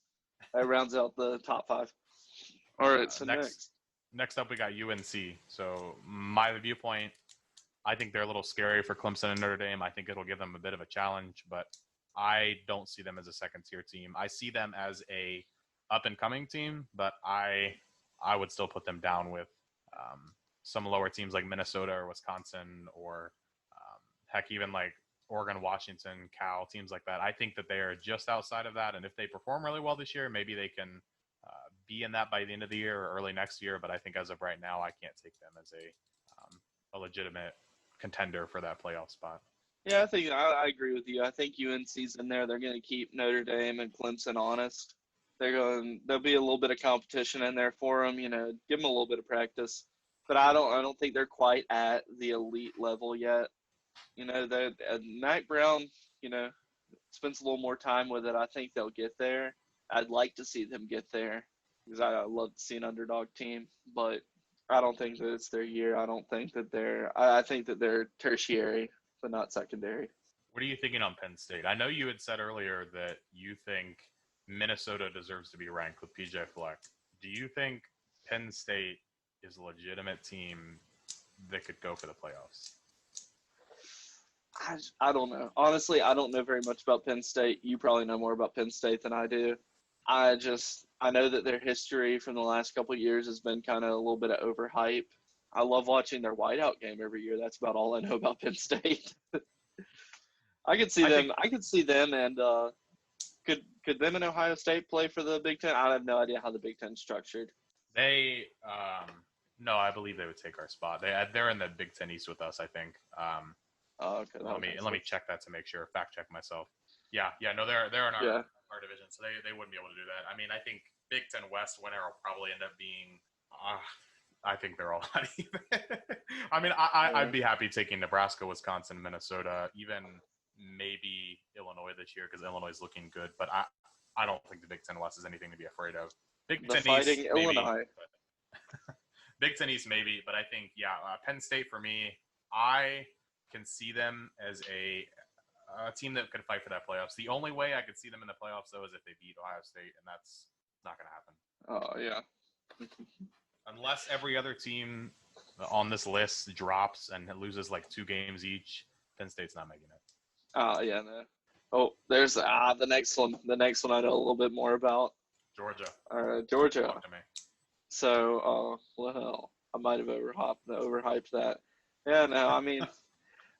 That rounds out the top 5. All right, so next up we got UNC. So my viewpoint, I think they're a little scary for Clemson and Notre Dame. I think it'll give them a bit of a challenge, but I don't see them as a second-tier team. I see them as a up-and-coming team, but I would still put them down with some lower teams like Minnesota or Wisconsin or heck, even like Oregon, Washington, Cal, teams like that. I think that they are just outside of that, and if they perform really well this year, maybe they can be in that by the end of the year or early next year. But I think as of right now, I can't take them as a legitimate contender for that playoff spot. Yeah, I agree with you. I think UNC's in there. They're going to keep Notre Dame and Clemson honest. There'll be a little bit of competition in there for them. Give them a little bit of practice. But I don't think they're quite at the elite level yet. Mac Brown, spends a little more time with it. I think they'll get there. I'd like to see them get there because I love to see an underdog team, but I don't think that it's their year. I don't think that I think that they're tertiary, but not secondary. What are you thinking on Penn State? I know you had said earlier that you think Minnesota deserves to be ranked with PJ Fleck. Do you think Penn State is a legitimate team that could go for the playoffs? I don't know. Honestly, I don't know very much about Penn State. You probably know more about Penn State than I do. I know that their history from the last couple of years has been kind of a little bit of overhype. I love watching their whiteout game every year. That's about all I know about Penn State. I could see them and could them and Ohio State play for the Big Ten? I have no idea how the Big Ten's structured. They no, I believe they would take our spot. They're in the Big Ten East with us, I think. Okay. Let me check that to make sure. Fact check myself. Yeah. No, they're in our division, so they wouldn't be able to do that. I mean, I think Big Ten West winner will probably end up being. I think they're all not even. I mean, I'd be happy taking Nebraska, Wisconsin, Minnesota, even maybe Illinois this year because Illinois is looking good. But I don't think the Big Ten West is anything to be afraid of. Big Ten Fighting East, Illinois. Maybe, Big Ten East, maybe. But I think, Penn State for me, I can see them as a team that could fight for that playoffs. The only way I could see them in the playoffs, though, is if they beat Ohio State, and that's not going to happen. Oh, yeah. Unless every other team on this list drops and loses like 2 games each, Penn State's not making it. Oh, yeah, no. Oh, there's the next one. The next one I know a little bit more about. Georgia. Georgia. Talk to me. So, I might have overhyped that. Yeah, no, I mean,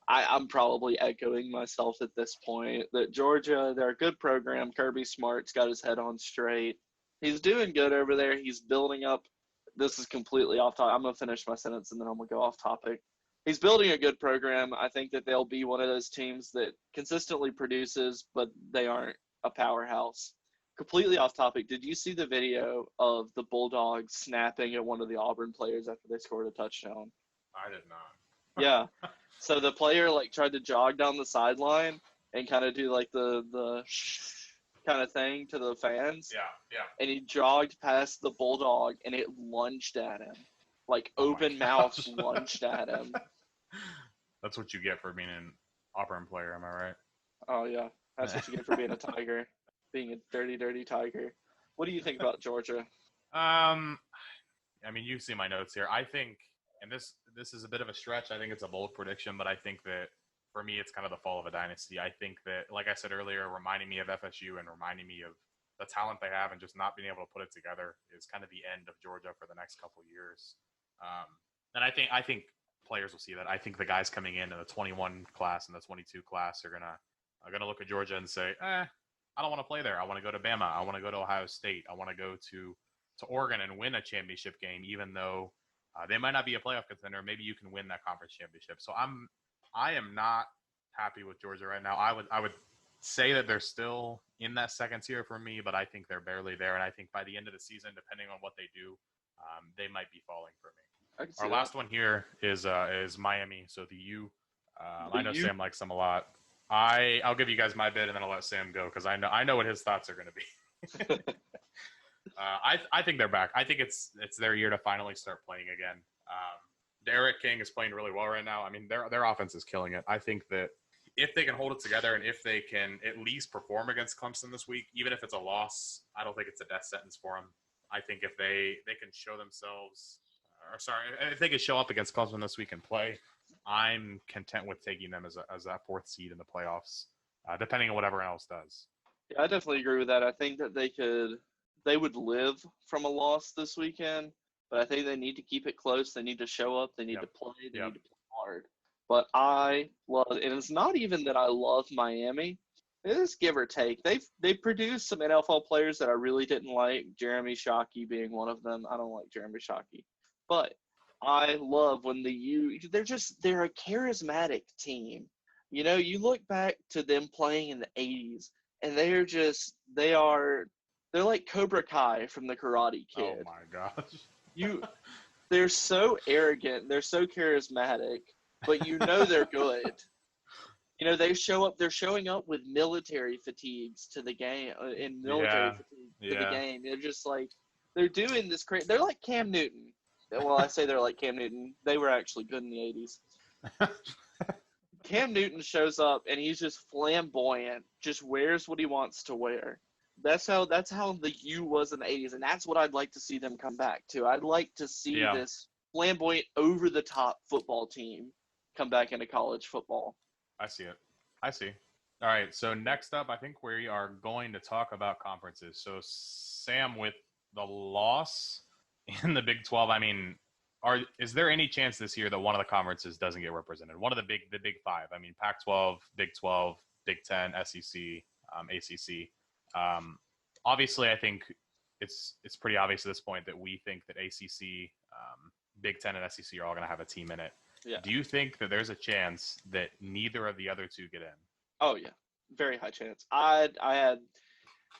I'm probably echoing myself at this point that Georgia, they're a good program. Kirby Smart's got his head on straight. He's doing good over there. He's building up. This is completely off topic. I'm going to finish my sentence and then I'm going to go off topic. He's building a good program. I think that they'll be one of those teams that consistently produces, but they aren't a powerhouse. Completely off topic. Did you see the video of the Bulldogs snapping at one of the Auburn players after they scored a touchdown? I did not. Yeah. So the player tried to jog down the sideline and kind of do the kind of thing to the fans. Yeah. And he jogged past the Bulldog and it lunged at him. Open mouth lunged at him. That's what you get for being an Auburn player, am I right? Oh, yeah. That's what you get for being a Tiger. Being a dirty, dirty Tiger. What do you think about Georgia? I mean, you see my notes here. I think, and this is a bit of a stretch. I think it's a bold prediction, but I think that for me, it's kind of the fall of a dynasty. I think that, like I said earlier, reminding me of FSU and reminding me of the talent they have and just not being able to put it together is kind of the end of Georgia for the next couple of years. And I think players will see that. I think the guys coming in the 21 class and the 22 class are gonna look at Georgia and say, I don't want to play there. I want to go to Bama. I want to go to Ohio State. I want to go to Oregon and win a championship game, even though they might not be a playoff contender. Maybe you can win that conference championship. So I am not happy with Georgia right now. I would say that they're still in that second tier for me, but I think they're barely there. And I think by the end of the season, depending on what they do, they might be falling for me. Our last one here is Miami. So the U. I know Sam likes them a lot. I'll give you guys my bid and then I'll let Sam go because I know what his thoughts are going to be. I think they're back. I think it's their year to finally start playing again. Derek King is playing really well right now. I mean, their offense is killing it. I think that if they can hold it together and if they can at least perform against Clemson this week, even if it's a loss, I don't think it's a death sentence for them. I think if they can show themselves, if they can show up against Clemson this week and play, I'm content with taking them as that 4th seed in the playoffs, depending on what everyone else does. Yeah, I definitely agree with that. I think that they would live from a loss this weekend, but I think they need to keep it close. They need to show up. They need to play. They need to play hard. But I love, and it's not even that I love Miami. It is give or take. They've produced some NFL players that I really didn't like, Jeremy Shockey being one of them. I don't like Jeremy Shockey. But I love when they're a charismatic team. You look back to them playing in the 80s, and they They're like Cobra Kai from the Karate Oh Kid. my gosh. They're so arrogant. They're so charismatic, but you know they're good. You know, they're showing up with military fatigues to the game, to the game. They're just like, they're doing this crazy. They're like Cam Newton. Well, I say they're like Cam Newton. They were actually good in the 80s. Cam Newton shows up and he's just flamboyant, just wears what he wants to wear. That's how the U was in the 80s, and that's what I'd like to see them come back to. I'd like to see this flamboyant, over-the-top football team come back into college football. I see it. I see. All right, so next up, I think we are going to talk about conferences. So, Sam, with the loss in the Big 12, I mean, is there any chance this year that one of the conferences doesn't get represented? One of the big five. I mean, Pac-12, Big 12, Big 10, SEC, ACC. Obviously, I think it's pretty obvious at this point that we think that ACC, Big 10, and SEC are all going to have a team in it. Yeah. Do you think that there's a chance that neither of the other two get in? Oh yeah, very high chance.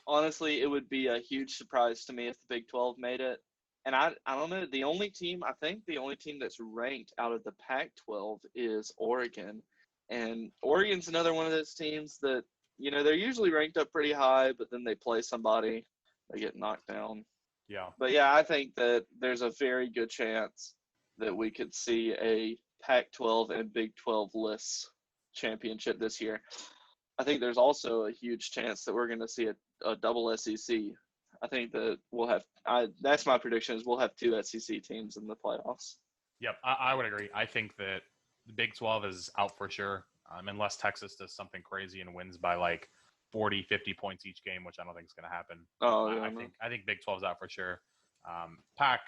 Honestly, it would be a huge surprise to me if the Big 12 made it. And I don't know, I think the only team that's ranked out of the Pac-12 is Oregon. And Oregon's another one of those teams that, you know, they're usually ranked up pretty high, but then they play somebody, they get knocked down. Yeah. But yeah, I think that there's a very good chance that we could see a Pac-12 and Big 12 lists championship this year. I think there's also a huge chance that we're going to see a double SEC. I think that that's my prediction, is we'll have 2 SEC teams in the playoffs. Yep, I would agree. I think that the Big 12 is out for sure, unless Texas does something crazy and wins by like 40, 50 points each game, which I don't think is going to happen. Oh, yeah, I think Big 12 is out for sure. Pac,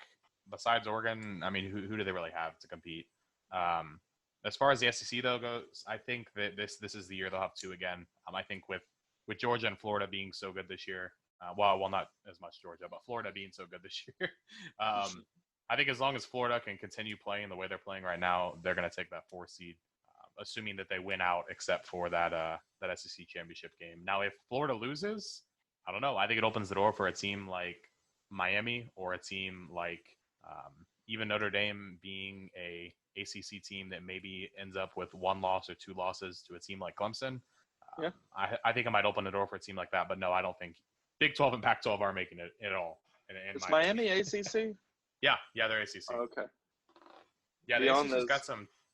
besides Oregon, I mean, who do they really have to compete? As far as the SEC though goes, I think that this is the year they'll have 2 again. I think with Georgia and Florida being so good this year, well, not as much Georgia, but Florida being so good this year. I think as long as Florida can continue playing the way they're playing right now, they're going to take that 4 seed, assuming that they win out, except for that SEC championship game. Now, if Florida loses, I don't know. I think it opens the door for a team like Miami or a team like even Notre Dame being a ACC team that maybe ends up with 1 loss or 2 losses to a team like Clemson. Yeah. I think it might open the door for a team like that, but no, I don't think Big 12 and Pac-12 are making it at all. Is Miami ACC? Yeah, they're ACC. Oh, okay. Yeah, the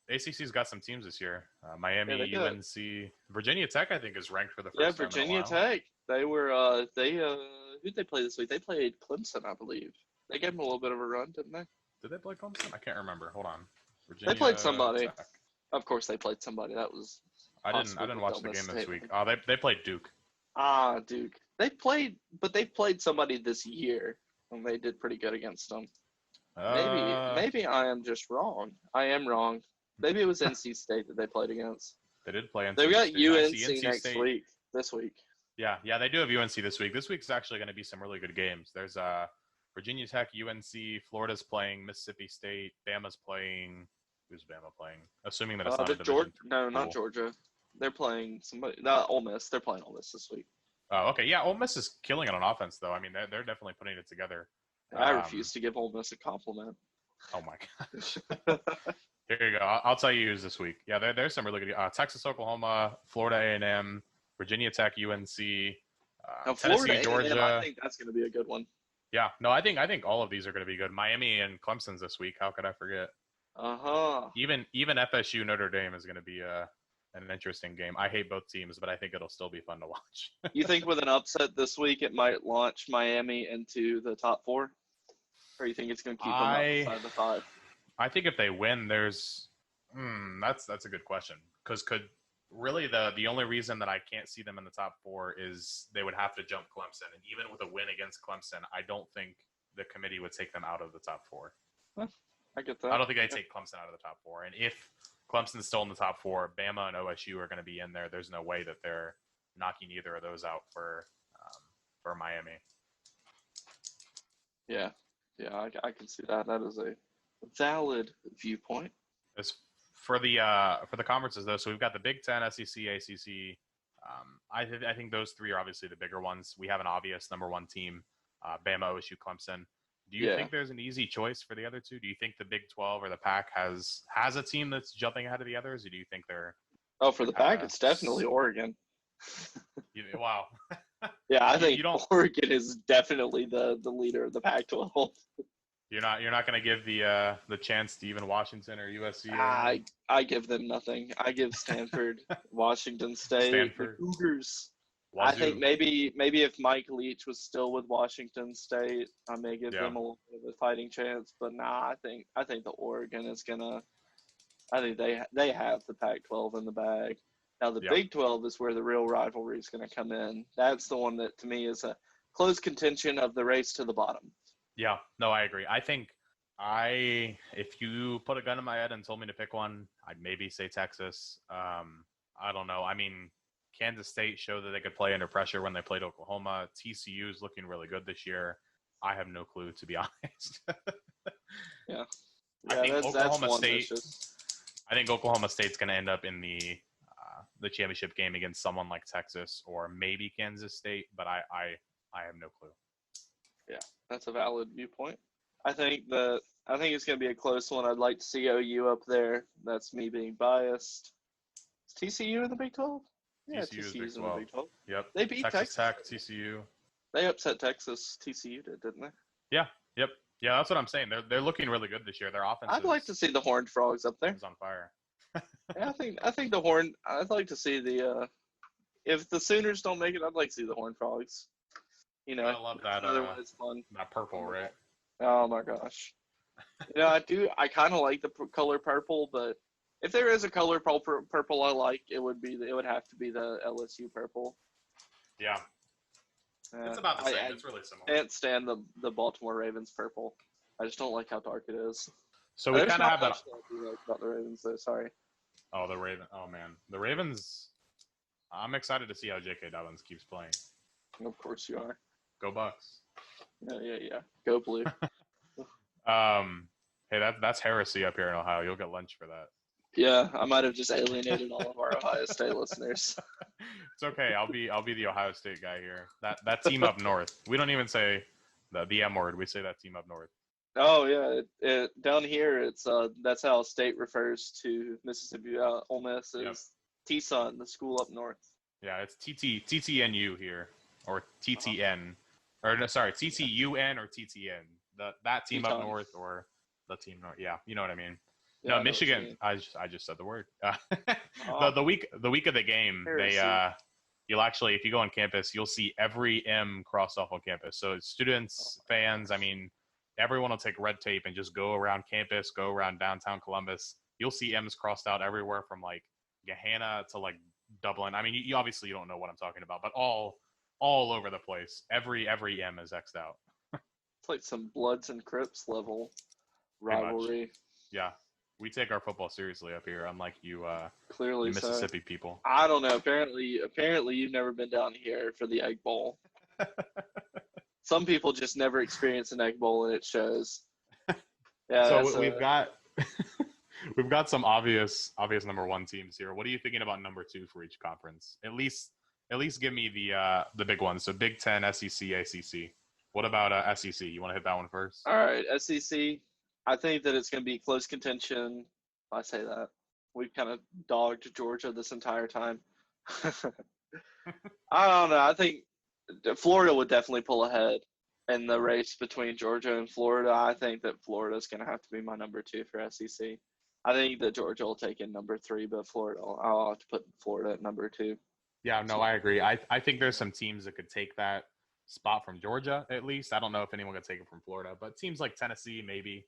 ACC's got some teams this year. Miami, UNC, Virginia Tech, I think, is ranked for the first time in a while. Tech. They were who'd they play this week? They played Clemson, I believe. They gave them a little bit of a run, didn't they? Did they play Clemson? I can't remember. Hold on. Virginia they played somebody. Tech. Of course, they played somebody. That was. I didn't watch the game this week. Oh, they played Duke. Duke. They played somebody this year, and they did pretty good against them. Maybe I am just wrong. I am wrong. Maybe it was NC State that they played against. They did play NC They've got State. UNC next week. This week. Yeah, they do have UNC this week. This week's actually going to be some really good games. There's Virginia Tech, UNC, Florida's playing Mississippi State, Bama's playing. Who's Bama playing? Assuming that it's not a division. No, not Georgia. They're playing somebody. Not Ole Miss. They're playing Ole Miss this week. Oh, okay. Yeah, Ole Miss is killing it on offense, though. I mean, they're definitely putting it together. I refuse to give Ole Miss a compliment. Oh my gosh. Here you go. I'll tell you who's this week. Yeah, there's some really good. Texas, Oklahoma, Florida A&M, Virginia Tech, UNC, Tennessee, Florida Georgia. A&M, I think that's going to be a good one. Yeah, no, I think all of these are going to be good. Miami and Clemson's this week. How could I forget? Even FSU Notre Dame is going to be an interesting game. I hate both teams, but I think it'll still be fun to watch. You think with an upset this week, it might launch Miami into the top 4? Or you think it's going to keep them outside the 5? I think if they win, there's that's a good question. Because really the only reason that I can't see them in the top 4 is they would have to jump Clemson. And even with a win against Clemson, I don't think the committee would take them out of the top 4. Well, I get that. I don't think they'd take Clemson out of the top 4. And if Clemson's still in the top 4, Bama and OSU are going to be in there. There's no way that they're knocking either of those out for Miami. Yeah, I can see that. That is a valid viewpoint. As for the conferences though, so we've got the Big 10, SEC, ACC, I think those three are obviously the bigger ones. We have an obvious number one team, Bama, OSU, Clemson. Do you think there's an easy choice for the other two? Do you think the Big 12 or the Pac has a team that's jumping ahead of the others, or do you think they're? Oh, for the Pac, it's definitely Oregon. Wow. Yeah, I think Oregon is definitely the leader of the Pac-12. You're not going to give the chance to even Washington or USC? I give them nothing. I give Stanford, Washington State, Stanford. the Cougars. Wazoo. I think maybe if Mike Leach was still with Washington State, I may give them a little bit of a fighting chance. But I think the Oregon is gonna. I think they have the Pac-12 in the bag. Now the Big 12 is where the real rivalry is going to come in. That's the one that to me is a close contention of the race to the bottom. Yeah, no, I agree. I think if you put a gun in my head and told me to pick one, I'd maybe say Texas. I don't know. I mean, Kansas State showed that they could play under pressure when they played Oklahoma. TCU is looking really good this year. I have no clue, to be honest. Yeah. I think Oklahoma State. I think Oklahoma State's going to end up in the championship game against someone like Texas or maybe Kansas State, but I have no clue. Yeah, that's a valid viewpoint. I think it's going to be a close one. I'd like to see OU up there. That's me being biased. Is TCU in the Big 12? Yeah, TCU's in the Big 12. Yep. They beat Texas Tech, TCU. They upset Texas. TCU did, didn't they? Yeah. Yep. Yeah, that's what I'm saying. They're looking really good this year. Their offense. I'd like to see the Horned Frogs up there. Is on fire. Yeah, I think the Horn. I'd like to see the. If the Sooners don't make it, I'd like to see the Horned Frogs. You know, I love that. Otherwise, fun. That purple, right? Oh my gosh. I do. I kind of like the color purple, but if there is a color purple I like, it would have to be the LSU purple. Yeah. It's about the same. It's really similar. I can't stand the Baltimore Ravens purple. I just don't like how dark it is. So we kind of have that. About the Ravens, though. Sorry. Oh, the Raven. Oh man, the Ravens. I'm excited to see how J.K. Dobbins keeps playing. Of course you are. Go Bucks. Yeah. Go Blue. Hey, that's heresy up here in Ohio. You'll get lunch for that. Yeah, I might have just alienated all of our Ohio State listeners. It's okay. I'll be the Ohio State guy here. That team up north. We don't even say the M word. We say that team up north. Oh yeah, down here it's that's how state refers to Mississippi. Ole Miss is T-Sun, the school up north. Yeah, it's TTNU here, or TTN, or no, sorry, TTUN or TTN. That team up north or the team north. Yeah, you know what I mean. Yeah, no, Michigan. I just said the word. The week of the game, you'll actually, if you go on campus, you'll see every M crossed off on campus. So students, fans, I mean, everyone will take red tape and just go around campus, go around downtown Columbus. You'll see M's crossed out everywhere from like Gahanna to like Dublin. I mean, you obviously you don't know what I'm talking about, but all over the place. Every M is X'd out. It's like some Bloods and Crips level rivalry. Yeah. We take our football seriously up here, unlike you, clearly you Mississippi people. I don't know. Apparently, you've never been down here for the Egg Bowl. Some people just never experience an Egg Bowl, and it shows. Yeah. So we've got some obvious number one teams here. What are you thinking about number two for each conference? At least give me the big ones. So Big Ten, SEC, ACC. What about SEC? You want to hit that one first? All right, SEC. I think that it's going to be close contention. I say that. We've kind of dogged Georgia this entire time. I don't know. I think Florida would definitely pull ahead in the race between Georgia and Florida. I think that Florida is going to have to be my number two for SEC. I think that Georgia will take in number three, but Florida, I'll have to put Florida at number two. Yeah, no, I agree. I think there's some teams that could take that spot from Georgia, at least. I don't know if anyone could take it from Florida, but teams like Tennessee, maybe.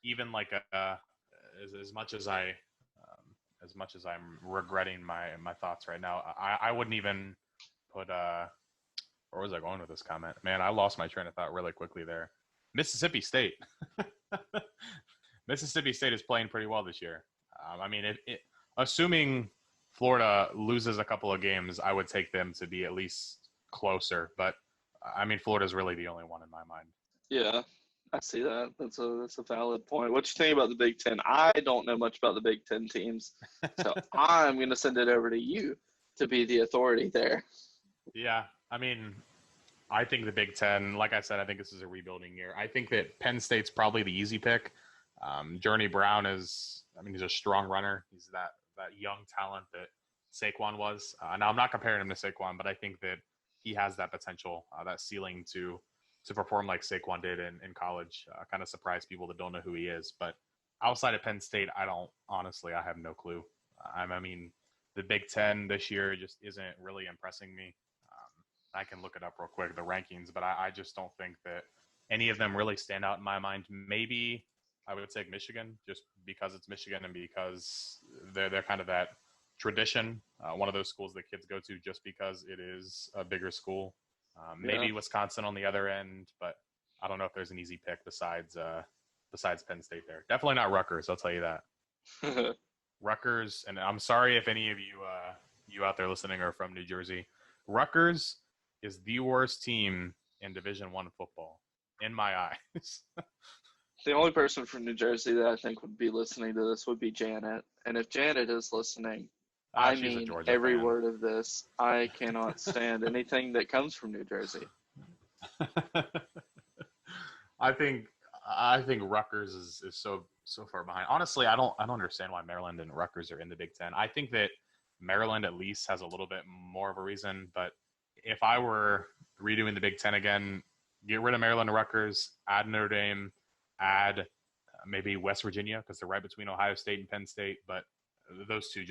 Even like as much as I'm regretting my thoughts right now, I wouldn't even put where was I going with this comment? Man, I lost my train of thought really quickly there. Mississippi State. Mississippi State is playing pretty well this year. I mean, assuming Florida loses a couple of games, I would take them to be at least closer. But I mean, Florida's really the only one in my mind. Yeah. I see that. That's a valid point. What you think about the Big Ten? I don't know much about the Big Ten teams, so I'm going to send it over to you to be the authority there. Yeah, I mean, I think the Big Ten, like I said, I think this is a rebuilding year. I think that Penn State's probably the easy pick. Journey Brown is, I mean, he's a strong runner. He's that young talent that Saquon was. Now, I'm not comparing him to Saquon, but I think that he has that potential, that ceiling to perform like Saquon did in college. Kind of surprise people that don't know who he is. But outside of Penn State, I have no clue. I mean, the Big Ten this year just isn't really impressing me. I can look it up real quick, the rankings, but I just don't think that any of them really stand out in my mind. Maybe I would take Michigan just because it's Michigan and because they're kind of that tradition, one of those schools that kids go to just because it is a bigger school. Maybe Wisconsin on the other end, but I don't know if there's an easy pick besides Penn State there. Definitely not Rutgers, I'll tell you that. Rutgers, and I'm sorry if any of you out there listening are from New Jersey. Rutgers is the worst team in Division I football, in my eyes. The only person from New Jersey that I think would be listening to this would be Janet. And if Janet is listening, I mean every word of this. I cannot stand anything that comes from New Jersey. I think Rutgers is so far behind. Honestly, I don't understand why Maryland and Rutgers are in the Big Ten. I think that Maryland at least has a little bit more of a reason, but if I were redoing the Big Ten again, get rid of Maryland and Rutgers, add Notre Dame, add maybe West Virginia because they're right between Ohio State and Penn State. But those two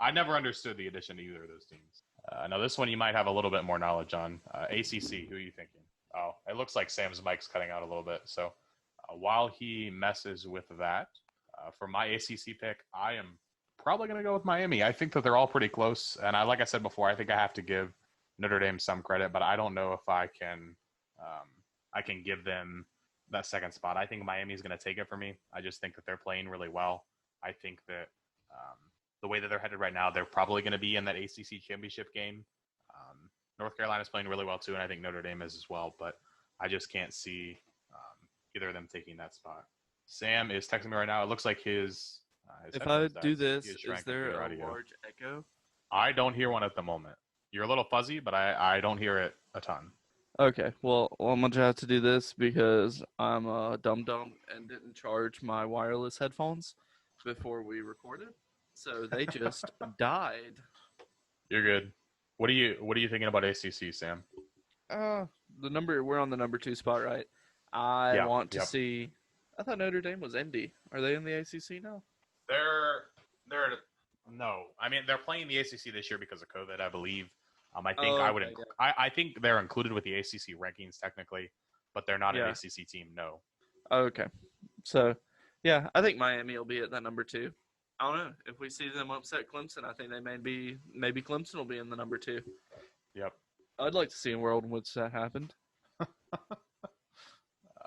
I never understood the addition to either of those teams. Now this one you might have a little bit more knowledge on. ACC, who are you thinking? Oh, it looks like Sam's mic's cutting out a little bit. So while he messes with that, for my ACC pick, I am probably going to go with Miami. I think that they're all pretty close. And like I said before, I think I have to give Notre Dame some credit, but I don't know if I can give them that second spot. I think Miami is going to take it for me. I just think that they're playing really well. I think that the way that they're headed right now, they're probably going to be in that ACC championship game. North Carolina's playing really well too, and I think Notre Dame is as well, but I just can't see either of them taking that spot. Sam is texting me right now. It looks like his if I do this, is there a large echo? I don't hear one at the moment. You're a little fuzzy, but I don't hear it a ton. Okay, well, I'm going to have to do this because I'm a dum-dum and didn't charge my wireless headphones before we recorded, so they just died. You're good. What are you thinking about ACC, Sam? We're on the number 2 spot, right? I want to see. I thought Notre Dame was Indy. Are they in the ACC now? They're no. I mean, they're playing the ACC this year because of COVID, I believe. I think they're included with the ACC rankings technically, but they're not an ACC team. No. Okay. So, yeah, I think Miami will be at that number 2. I don't know if we see them upset Clemson. I think they maybe Clemson will be in the number 2. Yep. I'd like to see a world in which that happened.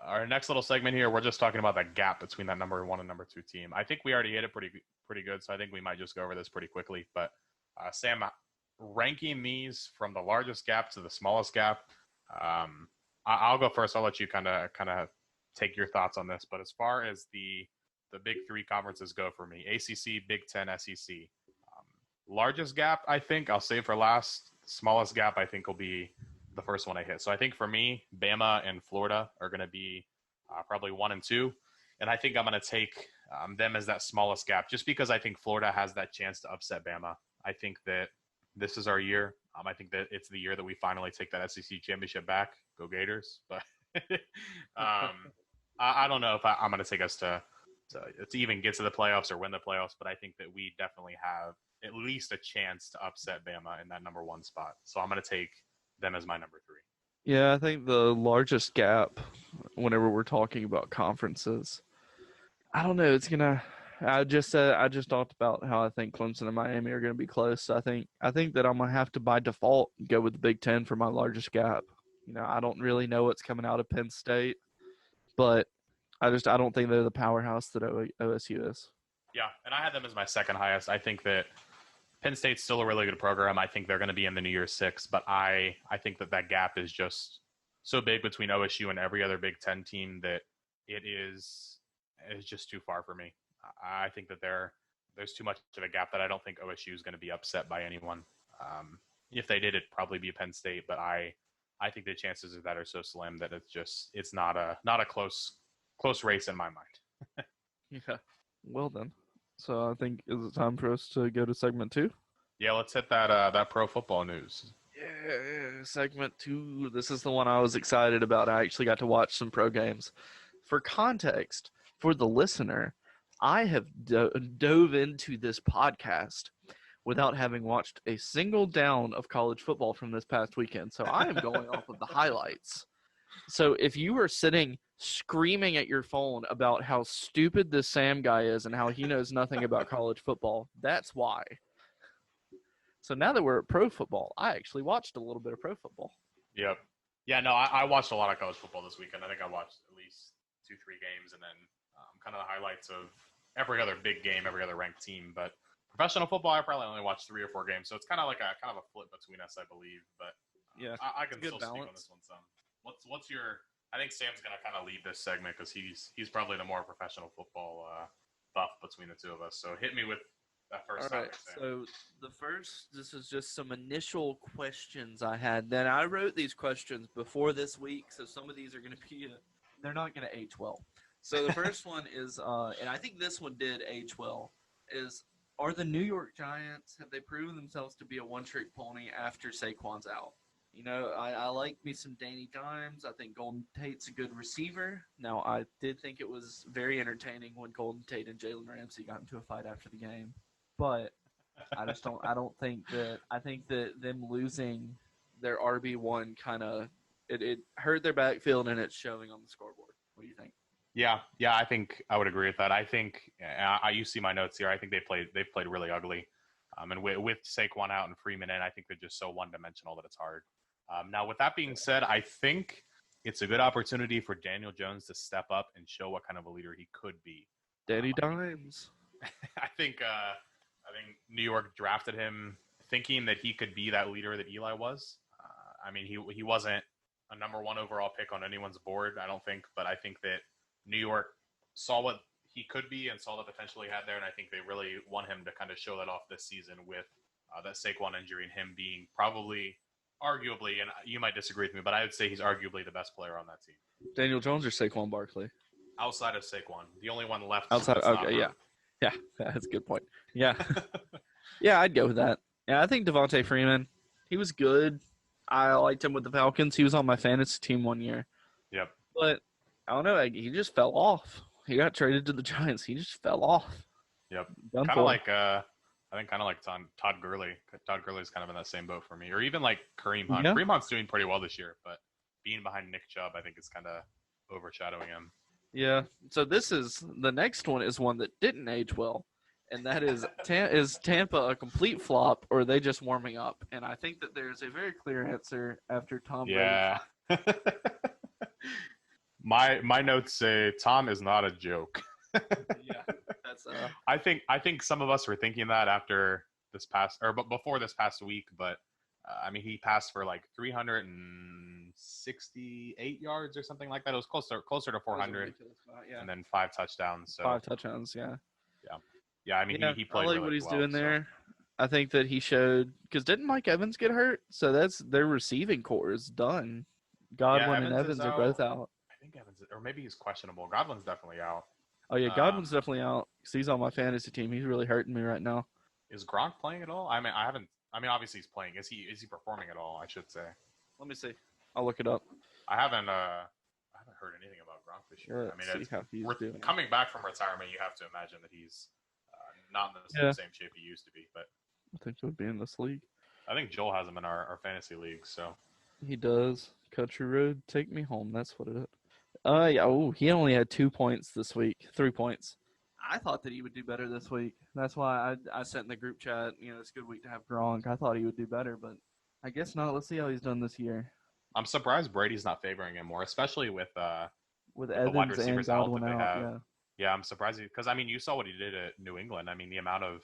Our next little segment here, we're just talking about that gap between that number 1 and number 2 team. I think we already hit it pretty good, so I think we might just go over this pretty quickly. But Sam, ranking these from the largest gap to the smallest gap, I'll go first. I'll let you kind of take your thoughts on this. But as far as the big 3 conferences go for me, ACC, Big Ten, SEC. Largest gap, I think, I'll save for last. Smallest gap, I think, will be the first one I hit. So I think for me, Bama and Florida are going to be probably 1 and 2. And I think I'm going to take them as that smallest gap just because I think Florida has that chance to upset Bama. I think that this is our year. I think that it's the year that we finally take that SEC championship back. Go Gators. But I don't know if I'm going to take us to even get to the playoffs or win the playoffs, but I think that we definitely have at least a chance to upset Bama in that number 1 spot. So I'm going to take them as my number 3. Yeah, I think the largest gap whenever we're talking about conferences, I don't know, I just talked about how I think Clemson and Miami are going to be close. So I think that I'm going to have to by default go with the Big Ten for my largest gap. You know, I don't really know what's coming out of Penn State, but I don't think they're the powerhouse that OSU is. Yeah, and I had them as my second highest. I think that Penn State's still a really good program. I think they're going to be in the New Year's Six, but I think that gap is just so big between OSU and every other Big Ten team that it is just too far for me. I think that they're there's too much of a gap that I don't think OSU is going to be upset by anyone. If they did, it'd probably be Penn State, but I think the chances of that are so slim that it's not a close race in my mind. Yeah. Well then. So I think is it time for us to go to segment 2? Yeah, let's hit that pro football news. Yeah, segment 2. This is the one I was excited about. I actually got to watch some pro games. For context, for the listener, I have dove into this podcast without having watched a single down of college football from this past weekend. So I am going off of the highlights. So if you are sitting screaming at your phone about how stupid this Sam guy is and how he knows nothing about college football, that's why. So now that we're at pro football, I actually watched a little bit of pro football. Yep. Yeah, no, I watched a lot of college football this weekend. I think I watched at least 2-3 games, and then kind of the highlights of every other big game, every other ranked team. But professional football, I probably only watched 3 or 4 games, so it's kind of like a flip between us, I believe. But yeah, I can still balance. speak on this one some. What's your? I think Sam's gonna kind of lead this segment because he's probably the more professional football buff between the two of us. So hit me with that first All right, topic, Sam. so this is just some initial questions I had. Then I wrote these questions before this week, so some of these are going to be, they're not going to age well. So the first one is, and I think this one did age well, is are the New York Giants, have they proven themselves to be a one-trick pony after Saquon's out? You know, I like me some Danny Dimes. I think Golden Tate's a good receiver. Now, I did think it was very entertaining when Golden Tate and Jalen Ramsey got into a fight after the game. But I think that them losing their RB1 kind of it hurt their backfield, and it's showing on the scoreboard. What do you think? Yeah, I think I would agree with that. I think you see my notes here. I think they've played really ugly, and with Saquon out and Freeman in, I think they're just so one-dimensional that it's hard. Now, with that being said, I think it's a good opportunity for Daniel Jones to step up and show what kind of a leader he could be. Danny Dimes. I think New York drafted him thinking that he could be that leader that Eli was. I mean, he wasn't a number 1 overall pick on anyone's board, I don't think, but I think that New York saw what he could be and saw the potential he had there, and I think they really want him to kind of show that off this season with that Saquon injury and him being probably, arguably, and you might disagree with me, but I would say he's arguably the best player on that team. Daniel Jones or Saquon Barkley? Outside of Saquon. The only one left. Outside, okay, yeah. Yeah, that's a good point. Yeah. Yeah, I'd go with that. Yeah, I think Devontae Freeman, he was good. I liked him with the Falcons. He was on my fantasy team one year. Yep. But, I don't know, he just fell off. He got traded to the Giants. He just fell off. Yep. Kind of like, I think kind of like Todd Gurley. Todd Gurley's kind of in that same boat for me. Or even like Kareem Hunt. Yeah. Kareem Hunt's doing pretty well this year, but being behind Nick Chubb, I think is kind of overshadowing him. Yeah. So the next one is one that didn't age well, and that is is Tampa a complete flop or are they just warming up? And I think that there's a very clear answer after Tom Brady. Yeah. My notes say Tom is not a joke. Yeah. That's I think some of us were thinking that after this past but before this past week, but I mean he passed for like 368 yards or something like that. It was closer to 400, yeah. and then 5 touchdowns. So 5 touchdowns, yeah. Yeah, I mean he played. I like really what he's well, doing there. I think that he showed because didn't Mike Evans get hurt? So that's their receiving core is done. Godwin and Evans are both out. I think Evans, or maybe he's questionable. Godwin's definitely out. Oh yeah, Godwin's definitely out because he's on my fantasy team. He's really hurting me right now. Is Gronk playing at all? I mean, obviously he's playing. Is he performing at all? I should say. Let me see. I'll look it up. I haven't heard anything about Gronk this year. Let's see how he's doing. Coming back from retirement, you have to imagine that he's not in the same shape he used to be. But I think he'll be in this league. I think Joel has him in our fantasy league. So he does. Country Road, take me home. That's what it is. Yeah. Oh, he only had 2 points this week. 3 points. I thought that he would do better this week. That's why I sent in the group chat. You know, it's a good week to have Gronk. I thought he would do better, but I guess not. Let's see how he's done this year. I'm surprised Brady's not favoring him more, especially with Evans wide receivers and Godwin out that they out. have. Yeah, I'm surprised because I mean you saw what he did at New England. I mean the amount of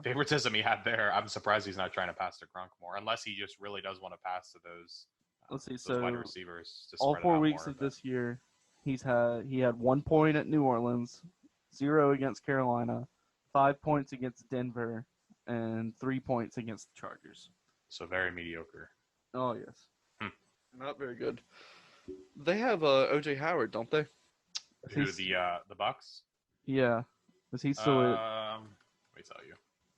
favoritism he had there. I'm surprised he's not trying to pass to Gronk more, unless he just really does want to pass to those. Let's see. Those So wide receivers. To all spread it 4 out weeks more, of this year, he had 1 point at New Orleans, 0 against Carolina, 5 points against Denver, and 3 points against the Chargers. So very mediocre. Oh, yes. Hmm. Not very good. They have O.J. Howard, don't they? Who, the Bucks? Yeah. Is he still Let me tell you.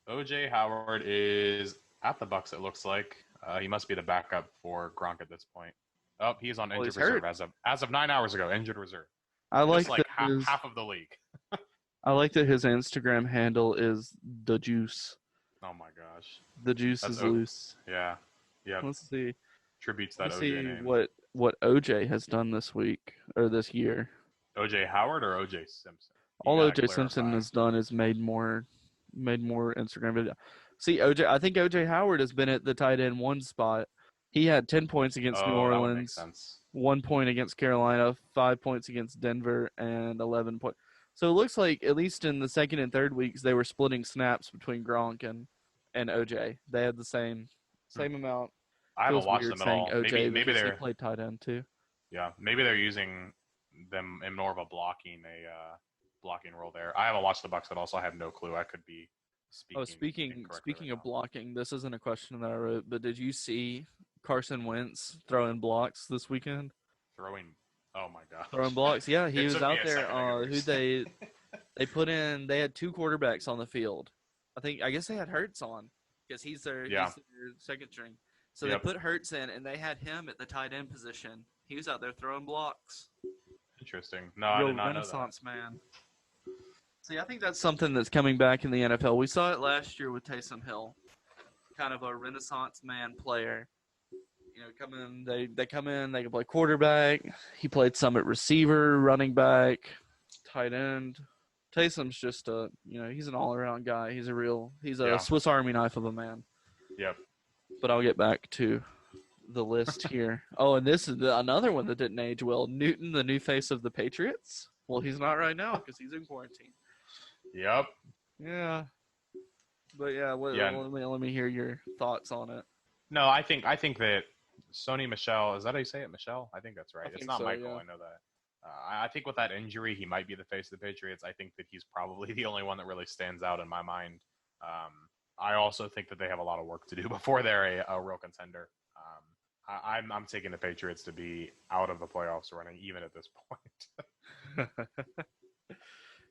O.J. Howard is at the Bucks, it looks like. He must be the backup for Gronk at this point. Oh, he's on injured he's reserve hurt. as of 9 hours ago. Injured reserve. I like Just like that half of the league. I like that his Instagram handle is the juice. Oh my gosh. The juice That's is loose. Yeah. Yeah. Let's see. Tributes that Let's OJ see name. what OJ has done this week or this year. OJ Howard or OJ Simpson? All OJ Simpson has done is made more Instagram video. See, I think OJ Howard has been at the tight end 1 spot. He had 10 points against New That would make Orleans, sense. 1 point against Carolina, 5 points against Denver, and 11 points. So it looks like at least in the second and third weeks they were splitting snaps between Gronk and OJ. They had the same amount. I haven't Feels watched weird them at saying all. OJ Maybe because they're he played tight end too. Yeah, maybe they're using them in more of a blocking role there. I haven't watched the Bucks at all, so I have no clue. I could be speaking. Speaking of blocking, this isn't a question that I wrote, but did you see Carson Wentz throwing blocks this weekend? Throwing. Oh my gosh. Throwing blocks, yeah, he It was took out me a there. second to get Who this. they put in? They had 2 quarterbacks on the field. I guess they had Hurts on because he's their second string. So Yep. they put Hurts in, and they had him at the tight end position. He was out there throwing blocks. Interesting. No, I Real did not know that. Renaissance man. See, I think that's something that's coming back in the NFL. We saw it last year with Taysom Hill, kind of a Renaissance man player. You know, they come in, they can play quarterback. He played some at receiver, running back, tight end. Taysom's just he's an all-around guy. He's a Swiss Army knife of a man. Yep. But I'll get back to the list here. Oh, and this is another one that didn't age well. Newton, the new face of the Patriots. Well, he's not right now because he's in quarantine. Yep. Yeah. But let me hear your thoughts on it. No, I think that Sony Michel, is that how you say it, Michel? I think that's right. It's not so, Michael, yeah. I know that. I think with that injury, he might be the face of the Patriots. I think that he's probably the only one that really stands out in my mind. I also think that they have a lot of work to do before they're a real contender. I'm taking the Patriots to be out of the playoffs running, even at this point.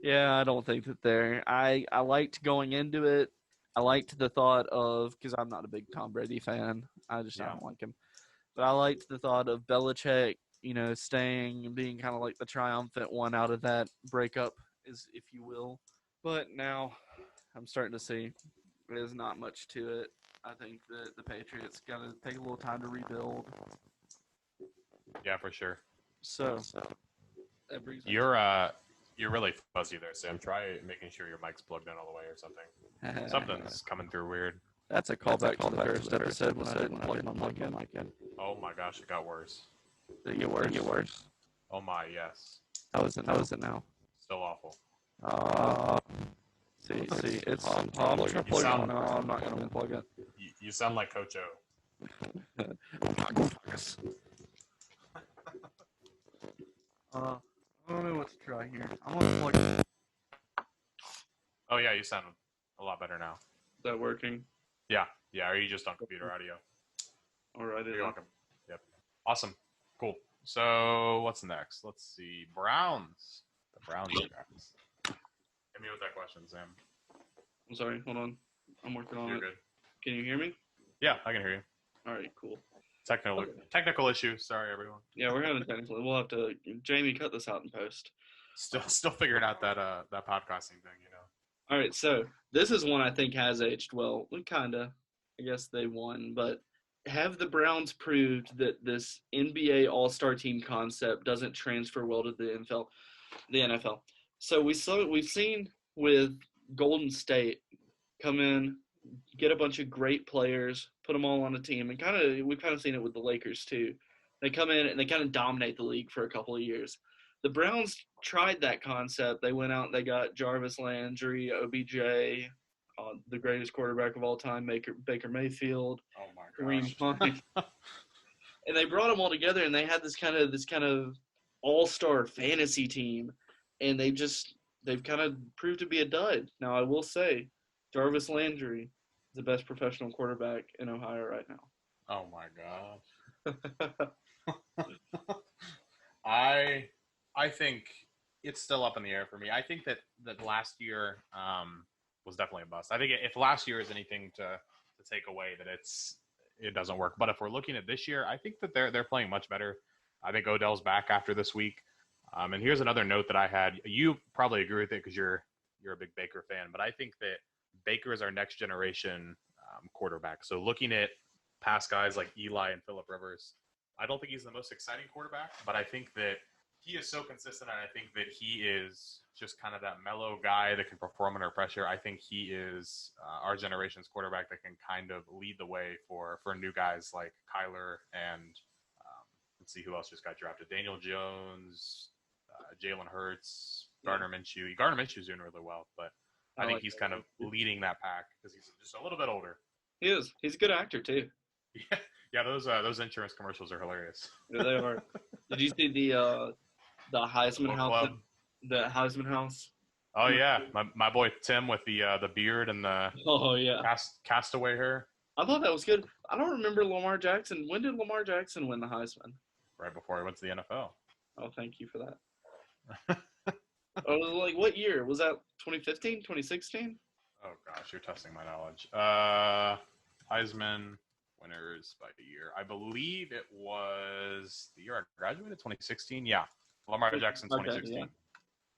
Yeah, I don't think that they're. I liked going into it. I liked the thought of, because I'm not a big Tom Brady fan. I don't like him. But I liked the thought of Belichick, staying and being kind of like the triumphant one out of that breakup, if you will. But now I'm starting to see there's not much to it. I think that the Patriots got to take a little time to rebuild. Yeah, for sure. So that brings You're really fuzzy there, Sam. Try making sure your mic's plugged in all the way or something. Something's coming through weird. That's a callback to the first episode when I didn't plug my mic in. Oh my gosh, it got worse. Did it get worse? Oh my, yes. How is it now? Still awful. See, it's I'm trying to plug it in. No, I'm not going to unplug it. You sound like Coach O. I don't know what to try here. I'm going to plug it. Oh yeah, you sound a lot better now. Is that working? Yeah. Are you just on computer audio? All right. You're welcome. Yep. Awesome. Cool. So what's next? Let's see. Browns. The Browns are next. Hit me with that question, Sam. I'm sorry. Hold on. I'm working on You're it. good. Can you hear me? Yeah, I can hear you. All right. Cool. Technical issue. Sorry, everyone. Yeah, we're having technical. We'll have to Jamie cut this out in post. Still figuring out that podcasting thing, All right, so this is one I think has aged well. Kinda. I guess they won, but have the Browns proved that this NBA All-Star team concept doesn't transfer well to the NFL? So we've seen with Golden State come in, get a bunch of great players, put them all on a team, and we've kind of seen it with the Lakers too. They come in and they kind of dominate the league for a couple of years. The Browns tried that concept. They went out and they got Jarvis Landry, OBJ, the greatest quarterback of all time, Baker Mayfield, Oh my Kareem Hunt, and they brought them all together. And they had this kind of all-star fantasy team, and they just they've kind of proved to be a dud. Now, I will say, Jarvis Landry is the best professional quarterback in Ohio right now. Oh my gosh. I think it's still up in the air for me. I think that last year was definitely a bust. I think if last year is anything to take away, that it doesn't work. But if we're looking at this year, I think that they're playing much better. I think Odell's back after this week. And here's another note that I had. You probably agree with it because you're a big Baker fan, but I think that Baker is our next generation quarterback. So looking at past guys like Eli and Phillip Rivers, I don't think he's the most exciting quarterback, but I think that he is so consistent, and I think that he is just kind of that mellow guy that can perform under pressure. I think he is our generation's quarterback that can kind of lead the way for new guys like Kyler and let's see who else just got drafted. Daniel Jones, Jalen Hurts, Gardner Minshew. Gardner Minshew's doing really well, but I think he's kind of leading that pack because he's just a little bit older. He is. He's a good actor too. Yeah, those insurance commercials are hilarious. Yeah, they are. Did you see the Heisman House? Club. The Heisman House. Oh yeah, my boy Tim with the beard and the castaway hair. I thought that was good. I don't remember Lamar Jackson. When did Lamar Jackson win the Heisman? Right before he went to the NFL. Oh, thank you for that. Like what year? Was that 2015, 2016? Oh gosh, you're testing my knowledge. Heisman winners by the year. I believe it was the year I graduated, 2016. Yeah, Lamar Jackson, 2016. Yeah.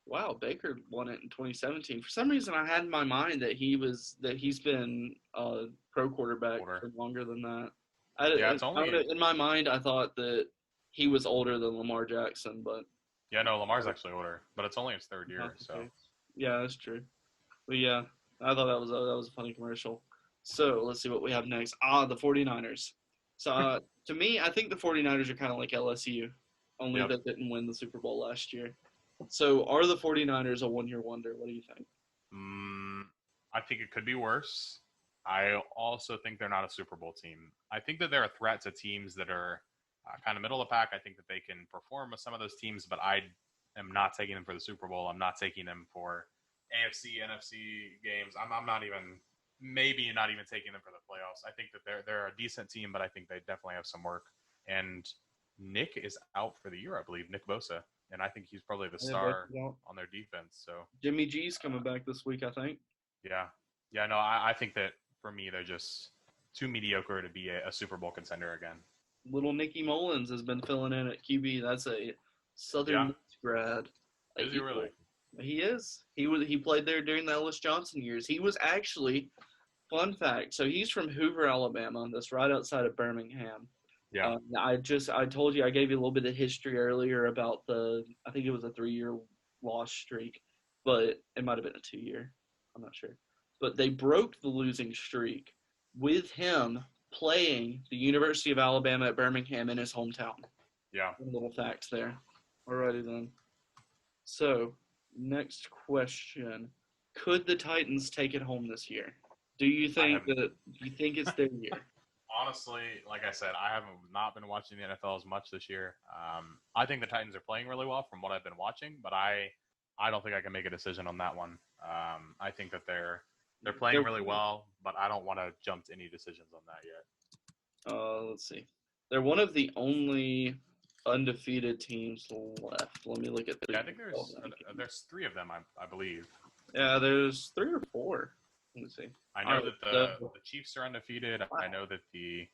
Wow, Baker won it in 2017. For some reason, I had in my mind that he's been a pro quarterback for longer than that. In my mind, I thought that he was older than Lamar Jackson, but yeah, no, Lamar's actually older, but it's only his third year. So yeah, that's true. But yeah, I thought that was a funny commercial. So let's see what we have next. The 49ers. So to me, I think the 49ers are kind of like LSU, only that didn't win the Super Bowl last year. So are the 49ers a one-year wonder? What do you think? I think it could be worse. I also think they're not a Super Bowl team. I think that they're a threat to teams that are kind of middle of the pack. I think that they can perform with some of those teams, but I am not taking them for the Super Bowl. I'm not taking them for AFC, NFC games. I'm not even taking them for the playoffs. I think that they're a decent team, but I think they definitely have some work. And Nick is out for the year, I believe, Nick Bosa. And I think he's probably the star on their defense. So Jimmy G's coming back this week, I think. Yeah. No, I think that for me, they're just too mediocre to be a Super Bowl contender again. Little Nicky Mullins has been filling in at QB. That's a Southern grad. Is he really? He is. He played there during the Ellis Johnson years. He was actually, fun fact, so he's from Hoover, Alabama. That's right outside of Birmingham. Yeah. I told you, I gave you a little bit of history earlier about I think it was a 3-year loss streak, but it might have been a 2-year. I'm not sure. But they broke the losing streak with him playing the University of Alabama at Birmingham in his hometown. Yeah. Little facts there. Alrighty then. So, next question. Could the Titans take it home this year? Do you think it's their year? Honestly, like I said, I haven't not been watching the NFL as much this year. I think the Titans are playing really well from what I've been watching, but I don't think I can make a decision on that one. I think that they're playing really well, but I don't want to jump to any decisions on that yet. Let's see. They're one of the only undefeated teams left. Let me look at I think there's 3 of them, I believe. Yeah, there's 3 or 4. Let me see. I know that the Chiefs are undefeated. Wow. I know that the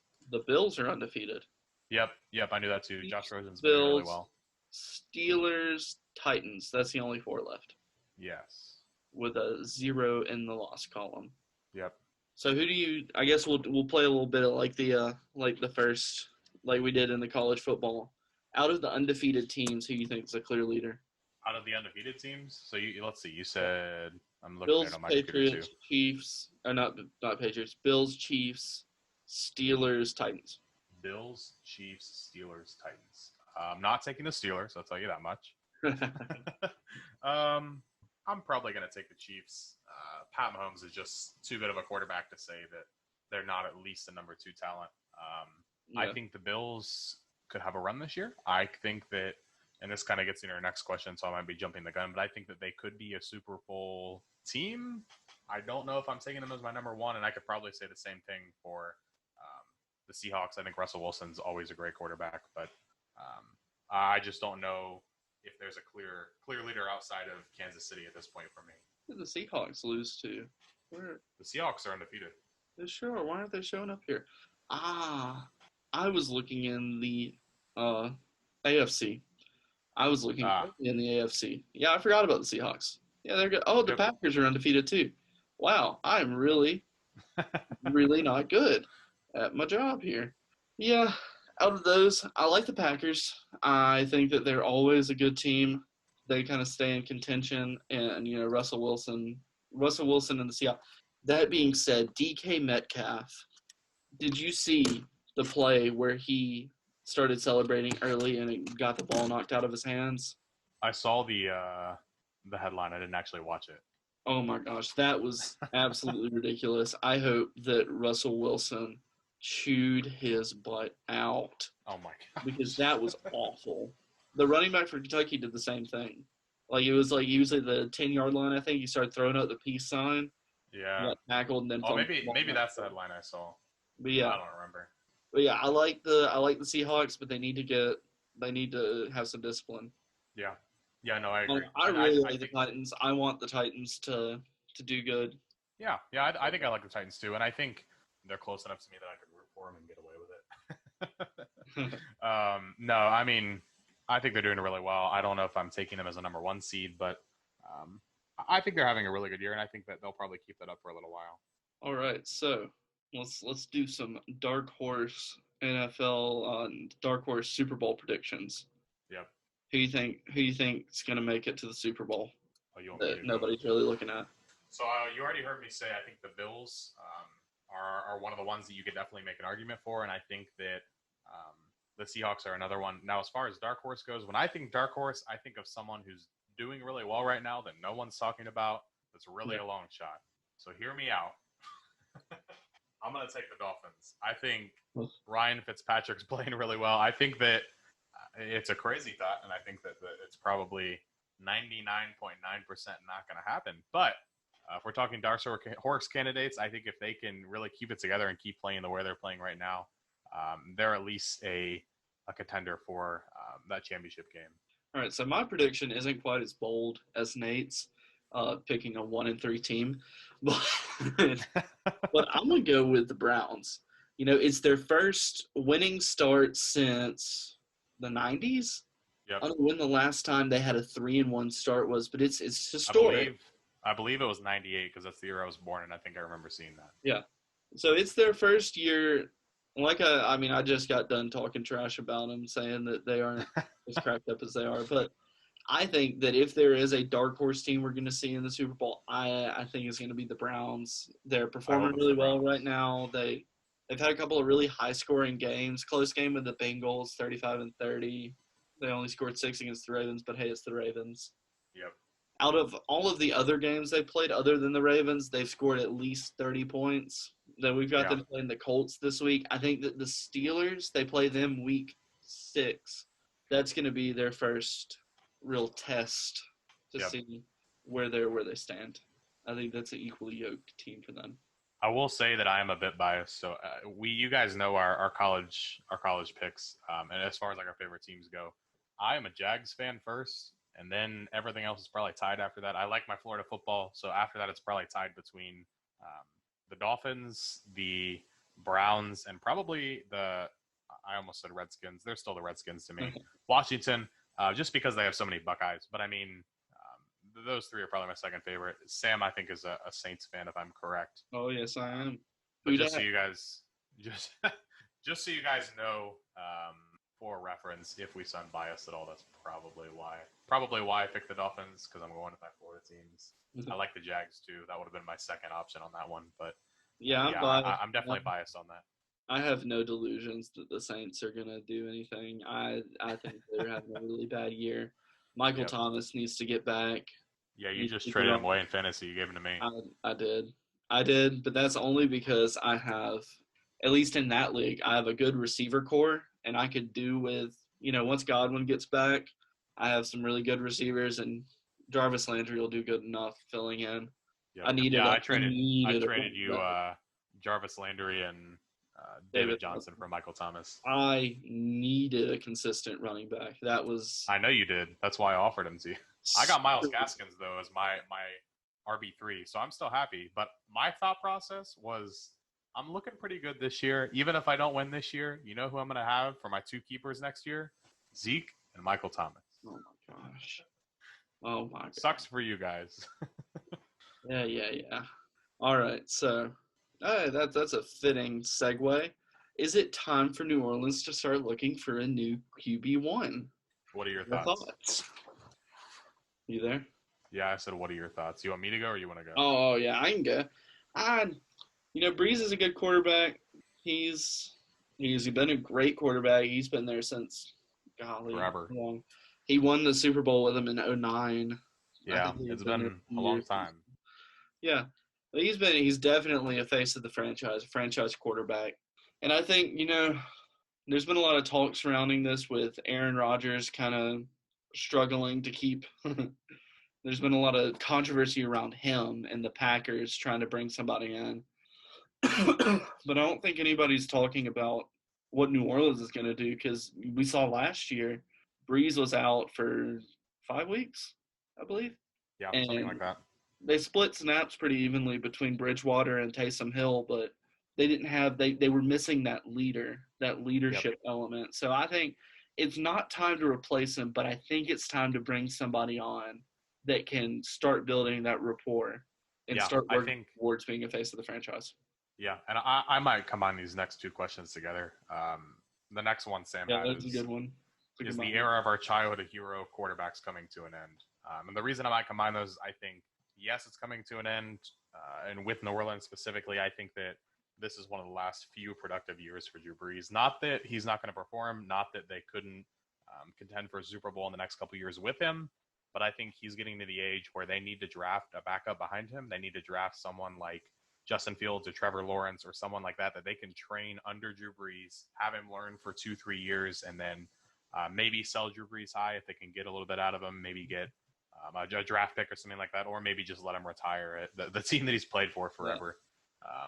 Bills are undefeated. Yep, I knew that too. Josh Rosen's been really well. Steelers, Titans. That's the only 4 left. Yes. With a 0 in the loss column. Yep. So who do you? I guess we'll play a little bit of like the first, like we did in the college football. Out of the undefeated teams, who you think is a clear leader? Out of the undefeated teams, so let's see. You said I'm looking Bills, at it on my Patriots, computer too. Chiefs, or not Patriots. Bills, Chiefs, Steelers, Titans. Bills, Chiefs, Steelers, Titans. I'm not taking the Steelers. I'll tell you that much. I'm probably going to take the Chiefs. Pat Mahomes is just too good of a quarterback to say that they're not at least a number 2 talent. I think the Bills could have a run this year. I think that and this kind of gets into our next question, so I might be jumping the gun, but I think that they could be a Super Bowl team. I don't know if I'm taking them as my number one, and I could probably say the same thing for the Seahawks. I think Russell Wilson's always a great quarterback, but I just don't know if there's a clear leader outside of Kansas City at this point for me. Who did the Seahawks lose to? Where? The Seahawks are undefeated. They sure. Why aren't they showing up here? I was looking in the AFC. I was looking in the AFC. Yeah, I forgot about the Seahawks. Yeah, they're good. Oh, the Packers are undefeated too. Wow, I'm really, really not good at my job here. Yeah, out of those, I like the Packers. I think that they're always a good team. They kind of stay in contention, and Russell Wilson and the Seahawks. That being said, DK Metcalf, did you see the play where he started celebrating early and it got the ball knocked out of his hands? I saw the headline. I didn't actually watch it. Oh my gosh, that was absolutely ridiculous. I hope that Russell Wilson chewed his butt out. Oh my god. Because that was awful. The running back for Kentucky did the same thing. Like it was like usually the 10-yard line, I think, he started throwing out the peace sign. Yeah. Got tackled and then maybe that's the headline I saw. But yeah. I don't remember. But yeah, I like the Seahawks, but they need to have some discipline. Yeah. Yeah, no, I agree. I really like the Titans. I want the Titans to do good. Yeah, I think I like the Titans too, and I think they're close enough to me that I could root for them and get away with it. No, I mean, I think they're doing really well. I don't know if I'm taking them as a number one seed, but I think they're having a really good year, and I think that they'll probably keep that up for a little while. All right, so let's do some dark horse NFL dark horse Super Bowl predictions. Yep. Who you think is going to make it to the Super Bowl? Oh, that nobody's really looking at. So you already heard me say I think the Bills are one of the ones that you could definitely make an argument for, and I think that the Seahawks are another one. Now, as far as dark horse goes, when I think dark horse, I think of someone who's doing really well right now that no one's talking about. That's really a long shot. So hear me out. I'm going to take the Dolphins. I think Ryan Fitzpatrick's playing really well. I think that it's a crazy thought, and I think that it's probably 99.9% not going to happen. But if we're talking dark horse candidates, I think if they can really keep it together and keep playing the way they're playing right now, they're at least a contender for that championship game. All right, so my prediction isn't quite as bold as Nate's, picking a 1-3 team, but I'm gonna go with the Browns. It's their first winning start since the 90s. Yep. I don't know when the last time they had a 3-1 start was, but it's historic. I believe it was 98 because that's the year I was born, and I think I remember seeing that. Yeah. So it's their first year. I just got done talking trash about them, saying that they aren't as cracked up as they are. But I think that if there is a dark horse team we're going to see in the Super Bowl, I think it's going to be the Browns. They're performing really well right now. They've had a couple of really high-scoring games. Close game with the Bengals, 35-30. They only scored 6 against the Ravens, but hey, it's the Ravens. Yep. Out of all of the other games they played, other than the Ravens, they've scored at least 30 points. Then we've got them playing the Colts this week. I think that the Steelers, they play them week 6. That's going to be their first real test to see where they stand. I think that's an equally yoked team for them. I will say that I am a bit biased. So you guys know our college picks, and as far as like our favorite teams go, I am a Jags fan first, and then everything else is probably tied after that. I like my Florida football, so after that it's probably tied between the Dolphins, the Browns, and probably I almost said Redskins. They're still the Redskins to me. Washington, just because they have so many Buckeyes. But I mean, those three are probably my second favorite. Sam, I think, is a Saints fan, if I'm correct. Oh yes, I am. But just so you guys know, for reference, if we sound biased at all, that's probably why. Probably why I picked the Dolphins, because I'm going with my Florida teams. I like the Jags too. That would have been my second option on that one, but I'm definitely biased on that. I have no delusions that the Saints are gonna do anything. I think they're having a really bad year. Michael Thomas needs to get back. Yeah, you just traded him away in fantasy. You gave him to me. I did, but that's only because I have, at least in that league, I have a good receiver core, and I could do with, once Godwin gets back, I have some really good receivers, and Jarvis Landry will do good enough filling in. Yep. I traded a you Jarvis Landry and David Johnson for Michael Thomas. I needed a consistent running back. That was. I know you did. That's why I offered him to you. I got Miles Gaskins though as my RB3, so I'm still happy. But my thought process was, I'm looking pretty good this year. Even if I don't win this year, you know who I'm going to have for my 2 keepers next year? Zeke and Michael Thomas. Oh my gosh. Oh my God. Sucks for you guys. Yeah. All right, so that's a fitting segue. Is it time for New Orleans to start looking for a new QB1? What are your Your thoughts? thoughts? You there? Yeah, I said, what are your thoughts? You want me to go or you want to go? Oh yeah, I can go. Breeze is a good quarterback. He's been a great quarterback. He's been there since Forever. how long? He won the Super Bowl with him in 2009. Yeah, it's been a long time. Yeah, but he's definitely a face of the franchise, a franchise quarterback. And I think, there's been a lot of talk surrounding this with Aaron Rodgers kind of struggling to keep. There's been a lot of controversy around him and the Packers trying to bring somebody in. But I don't think anybody's talking about what New Orleans is going to do, because we saw last year Breeze was out for 5 weeks, I believe. Yeah, something like that. They split snaps pretty evenly between Bridgewater and Taysom Hill, but they didn't have they were missing that leadership element. So I think it's not time to replace him, but I think it's time to bring somebody on that can start building that rapport and start working towards being a face of the franchise. Yeah, and I might combine these next 2 questions together. The next one, Sam, that's a good one. Is the era of our childhood hero quarterbacks coming to an end? And the reason I might combine those, I think, yes, it's coming to an end. And with New Orleans specifically, I think that this is one of the last few productive years for Drew Brees. Not that he's not going to perform, not that they couldn't contend for a Super Bowl in the next couple of years with him, but I think he's getting to the age where they need to draft a backup behind him. They need to draft someone like Justin Fields or Trevor Lawrence or someone like that they can train under Drew Brees, have him learn for 2-3 years, and then maybe sell Drew Brees high if they can get a little bit out of him, maybe get a draft pick or something like that, or maybe just let him retire at the team that he's played for forever.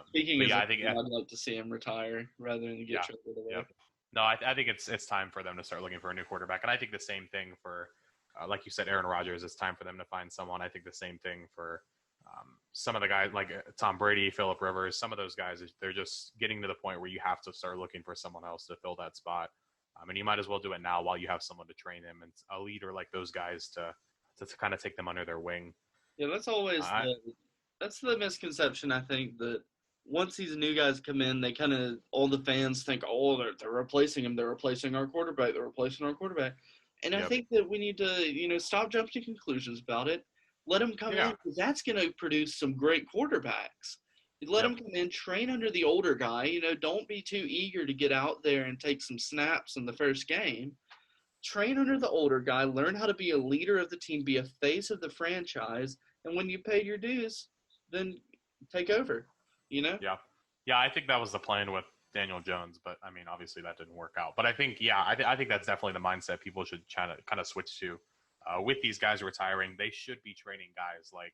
Speaking of, I think I'd like to see him retire rather than get traded away. Yep. No, I think it's time for them to start looking for a new quarterback, and I think the same thing for, like you said, Aaron Rodgers. It's time for them to find someone. I think the same thing for some of the guys like Tom Brady, Phillip Rivers. Some of those guys, they're just getting to the point where you have to start looking for someone else to fill that spot. And you might as well do it now while you have someone to train him and a leader like those guys to kind of take them under their wing. Yeah, that's always that's the misconception. I think that once these new guys come in, they kind of all the fans think, oh, they're replacing him. They're replacing our quarterback. They're replacing our quarterback. And I think that we need to stop jumping to conclusions about it. Let them come in, because that's going to produce some great quarterbacks. Let them come in, train under the older guy. Don't be too eager to get out there and take some snaps in the first game. Train under the older guy, learn how to be a leader of the team, be a face of the franchise, and when you pay your dues, then take over, Yeah, I think that was the plan with Daniel Jones, but, I mean, obviously that didn't work out. But I think, I think that's definitely the mindset people should kind of switch to. With these guys retiring, they should be training guys like,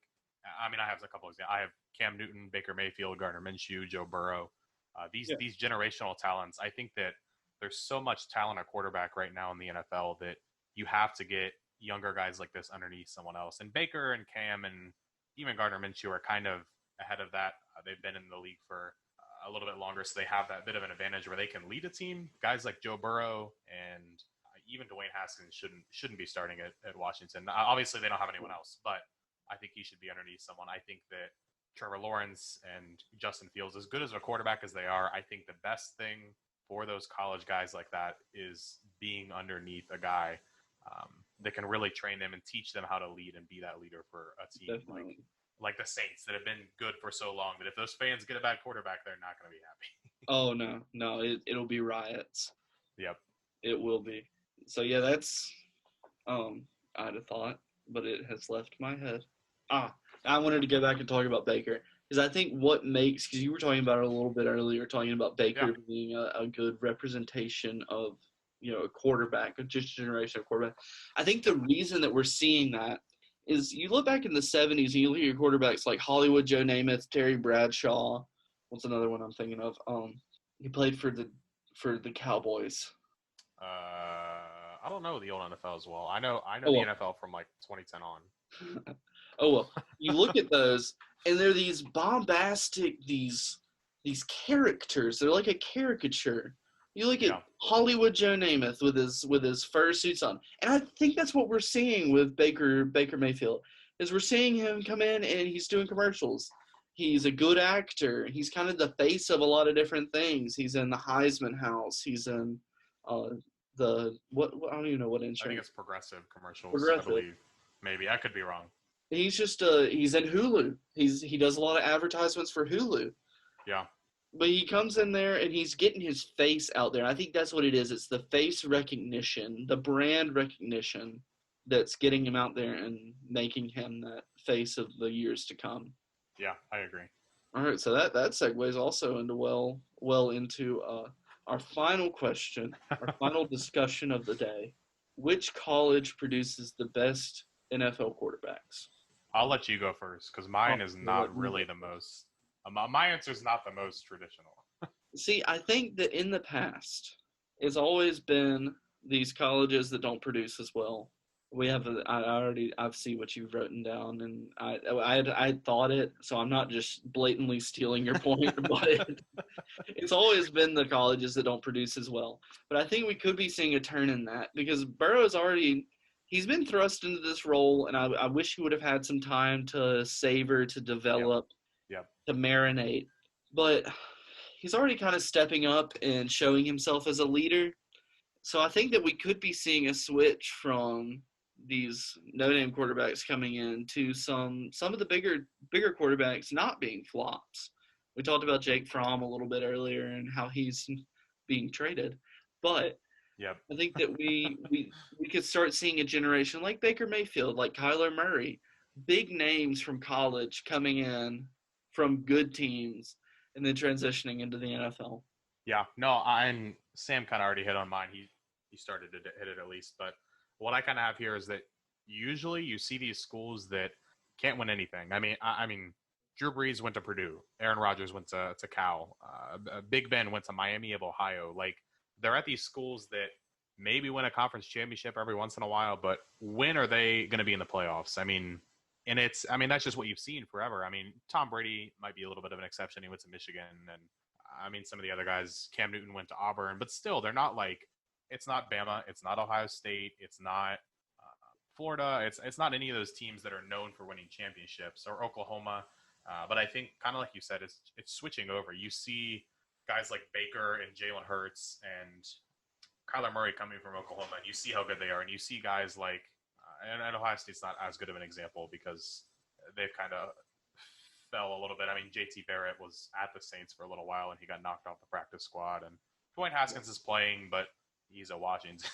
I mean, I have a couple of examples. I have Cam Newton, Baker Mayfield, Gardner Minshew, Joe Burrow. These generational talents, I think that there's so much talent at quarterback right now in the NFL that you have to get younger guys like this underneath someone else. And Baker and Cam and even Gardner Minshew are kind of ahead of that. They've been in the league for a little bit longer, so they have that bit of an advantage where they can lead a team. Guys like Joe Burrow and even Dwayne Haskins shouldn't be starting at Washington. Obviously, they don't have anyone else, but I think he should be underneath someone. I think that Trevor Lawrence and Justin Fields, as good as a quarterback as they are, I think the best thing for those college guys like that is being underneath a guy that can really train them and teach them how to lead and be that leader for a team like the Saints that have been good for so long that if those fans get a bad quarterback, they're not going to be happy. Oh, no, it'll be riots. Yep. It will be. So, yeah, that's I'd have thought, but it has left my head. I wanted to go back and talk about Baker, because I think what makes, because you were talking about it a little bit earlier, talking about Baker being a good representation of a quarterback, just a generation of quarterback. I think the reason that we're seeing that is you look back in the 70s and you look at your quarterbacks like Hollywood Joe Namath, Terry Bradshaw. What's another one I'm thinking of? He played for the Cowboys. I don't know the old NFL as well. I know Oh, the well. NFL from like 2010 on. Oh well, you look at those, and they're these bombastic, these characters. They're like a caricature. You look Yeah. at Hollywood Joe Namath with his fur suits on, and I think that's what we're seeing with Baker Mayfield. Is we're seeing him come in and he's doing commercials. He's a good actor. He's kind of the face of a lot of different things. He's in the Heisman House. He's in the what I don't even know what I think insurance. it's Progressive commercials. Progressive. I believe. Maybe I could be wrong. He's just he's in Hulu. He does a lot of advertisements for Hulu. Yeah. But he comes in there and he's getting his face out there. I think that's what it is. It's the face recognition, the brand recognition that's getting him out there and making him that face of the years to come. Yeah, I agree. All right, so that segues also into well into our final question, our final discussion of the day. Which college produces the best NFL quarterbacks? I'll let you go first because mine Oh, is you'll not let me really go the most. My answer is not the most traditional. See, I think that in the past, it's always been these colleges that don't produce as well. We have, I've seen what you've written down, and I thought it, so I'm not just blatantly stealing your point, but it's always been the colleges that don't produce as well. But I think we could be seeing a turn in that because Burrow's he's been thrust into this role, and I wish he would have had some time to savor, to develop, Yep. to marinate. But he's already kind of stepping up and showing himself as a leader. So I think that we could be seeing a switch from these no-name quarterbacks coming in to some of the bigger quarterbacks not being flops. We talked about Jake Fromm a little bit earlier and how he's being traded. But Yep. I think that we could start seeing a generation like Baker Mayfield, like Kyler Murray, big names from college coming in from good teams and then transitioning into the NFL. Yeah. No, and Sam kind of already hit on mine. He started to hit it at least. But what I kind of have here is that usually you see these schools that can't win anything. I mean, Drew Brees went to Purdue. Aaron Rodgers went to Cal. Big Ben went to Miami of Ohio. Like, they're at these schools that maybe win a conference championship every once in a while, but when are they going to be in the playoffs? I mean, that's just what you've seen forever. I mean, Tom Brady might be a little bit of an exception. He went to Michigan, and I mean, some of the other guys, Cam Newton went to Auburn, but still, they're not like, it's not Bama, it's not Ohio State, it's not Florida, it's not any of those teams that are known for winning championships, or Oklahoma. But I think, kind of like you said, it's switching over. You see guys like Baker and Jalen Hurts and Kyler Murray coming from Oklahoma, and you see how good they are, and you see guys like, and Ohio State's not as good of an example because they've kind of fell a little bit. I mean, JT Barrett was at the Saints for a little while, and he got knocked off the practice squad. And Dwayne Haskins is playing, but he's a Washington.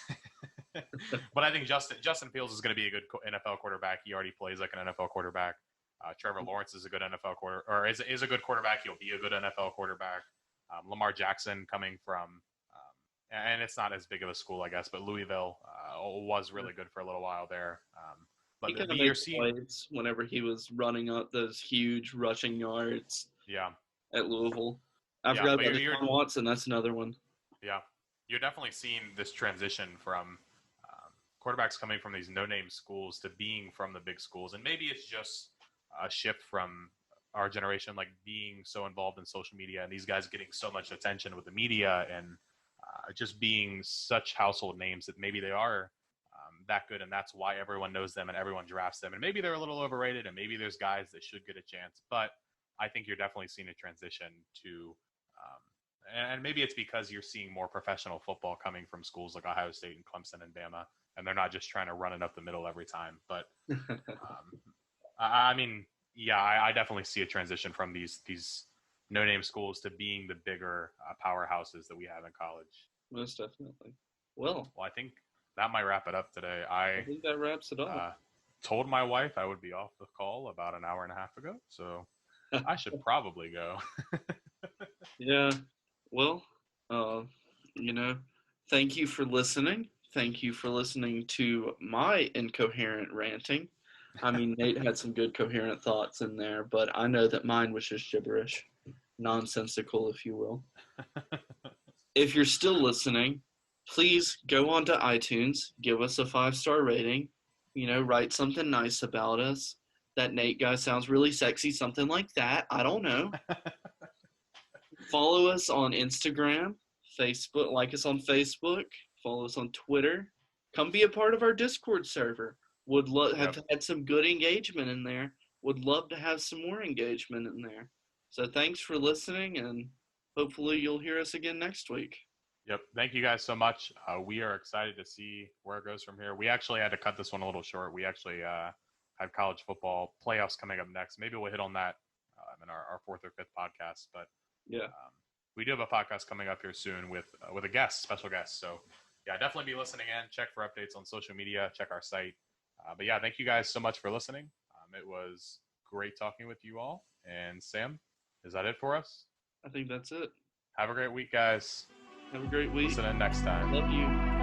But I think Justin Fields is going to be a good NFL quarterback. He already plays like an NFL quarterback. Trevor Lawrence is a good NFL is a good quarterback. He'll be a good NFL quarterback. Lamar Jackson coming from, and it's not as big of a school, I guess, but Louisville was really good for a little while there. But He kind the of year made plays whenever he was running up those huge rushing yards yeah. at Louisville. I Yeah, forgot but about you're- Deshaun Watson. That's another one. Yeah, you're definitely seeing this transition from quarterbacks coming from these no-name schools to being from the big schools, and maybe it's just a shift from our generation, like being so involved in social media and these guys getting so much attention with the media and just being such household names that maybe they are that good, and that's why everyone knows them and everyone drafts them. And maybe they're a little overrated, and maybe there's guys that should get a chance, but I think you're definitely seeing a transition to and maybe it's because you're seeing more professional football coming from schools like Ohio State and Clemson and Bama, and they're not just trying to run it up the middle every time. But I mean, yeah, I definitely see a transition from these no-name schools to being the bigger powerhouses that we have in college. Most definitely. Well, I think that might wrap it up today. I think that wraps it up. Told my wife I would be off the call about an hour and a half ago, so I should probably go. Yeah. Well, Thank you for listening. Thank you for listening to my incoherent ranting. I mean, Nate had some good coherent thoughts in there, but I know that mine was just gibberish, nonsensical, if you will. If you're still listening, please go onto iTunes, give us a 5-star rating, write something nice about us. That Nate guy sounds really sexy, something like that. I don't know. Follow us on Instagram, Facebook, like us on Facebook, follow us on Twitter. Come be a part of our Discord server. Have had some good engagement in there. Would love to have some more engagement in there. So thanks for listening, and hopefully you'll hear us again next week. Yep. Thank you guys so much. We are excited to see where it goes from here. We actually had to cut this one a little short. We actually have college football playoffs coming up next. Maybe we'll hit on that in our 4th or 5th podcast. But yeah, we do have a podcast coming up here soon with a guest, special guest. So yeah, definitely be listening in. Check for updates on social media. Check our site. But yeah, thank you guys so much for listening. It was great talking with you all. And Sam, is that it for us? I think that's it. Have a great week, guys. Have a great week. Listen in next time. Love you.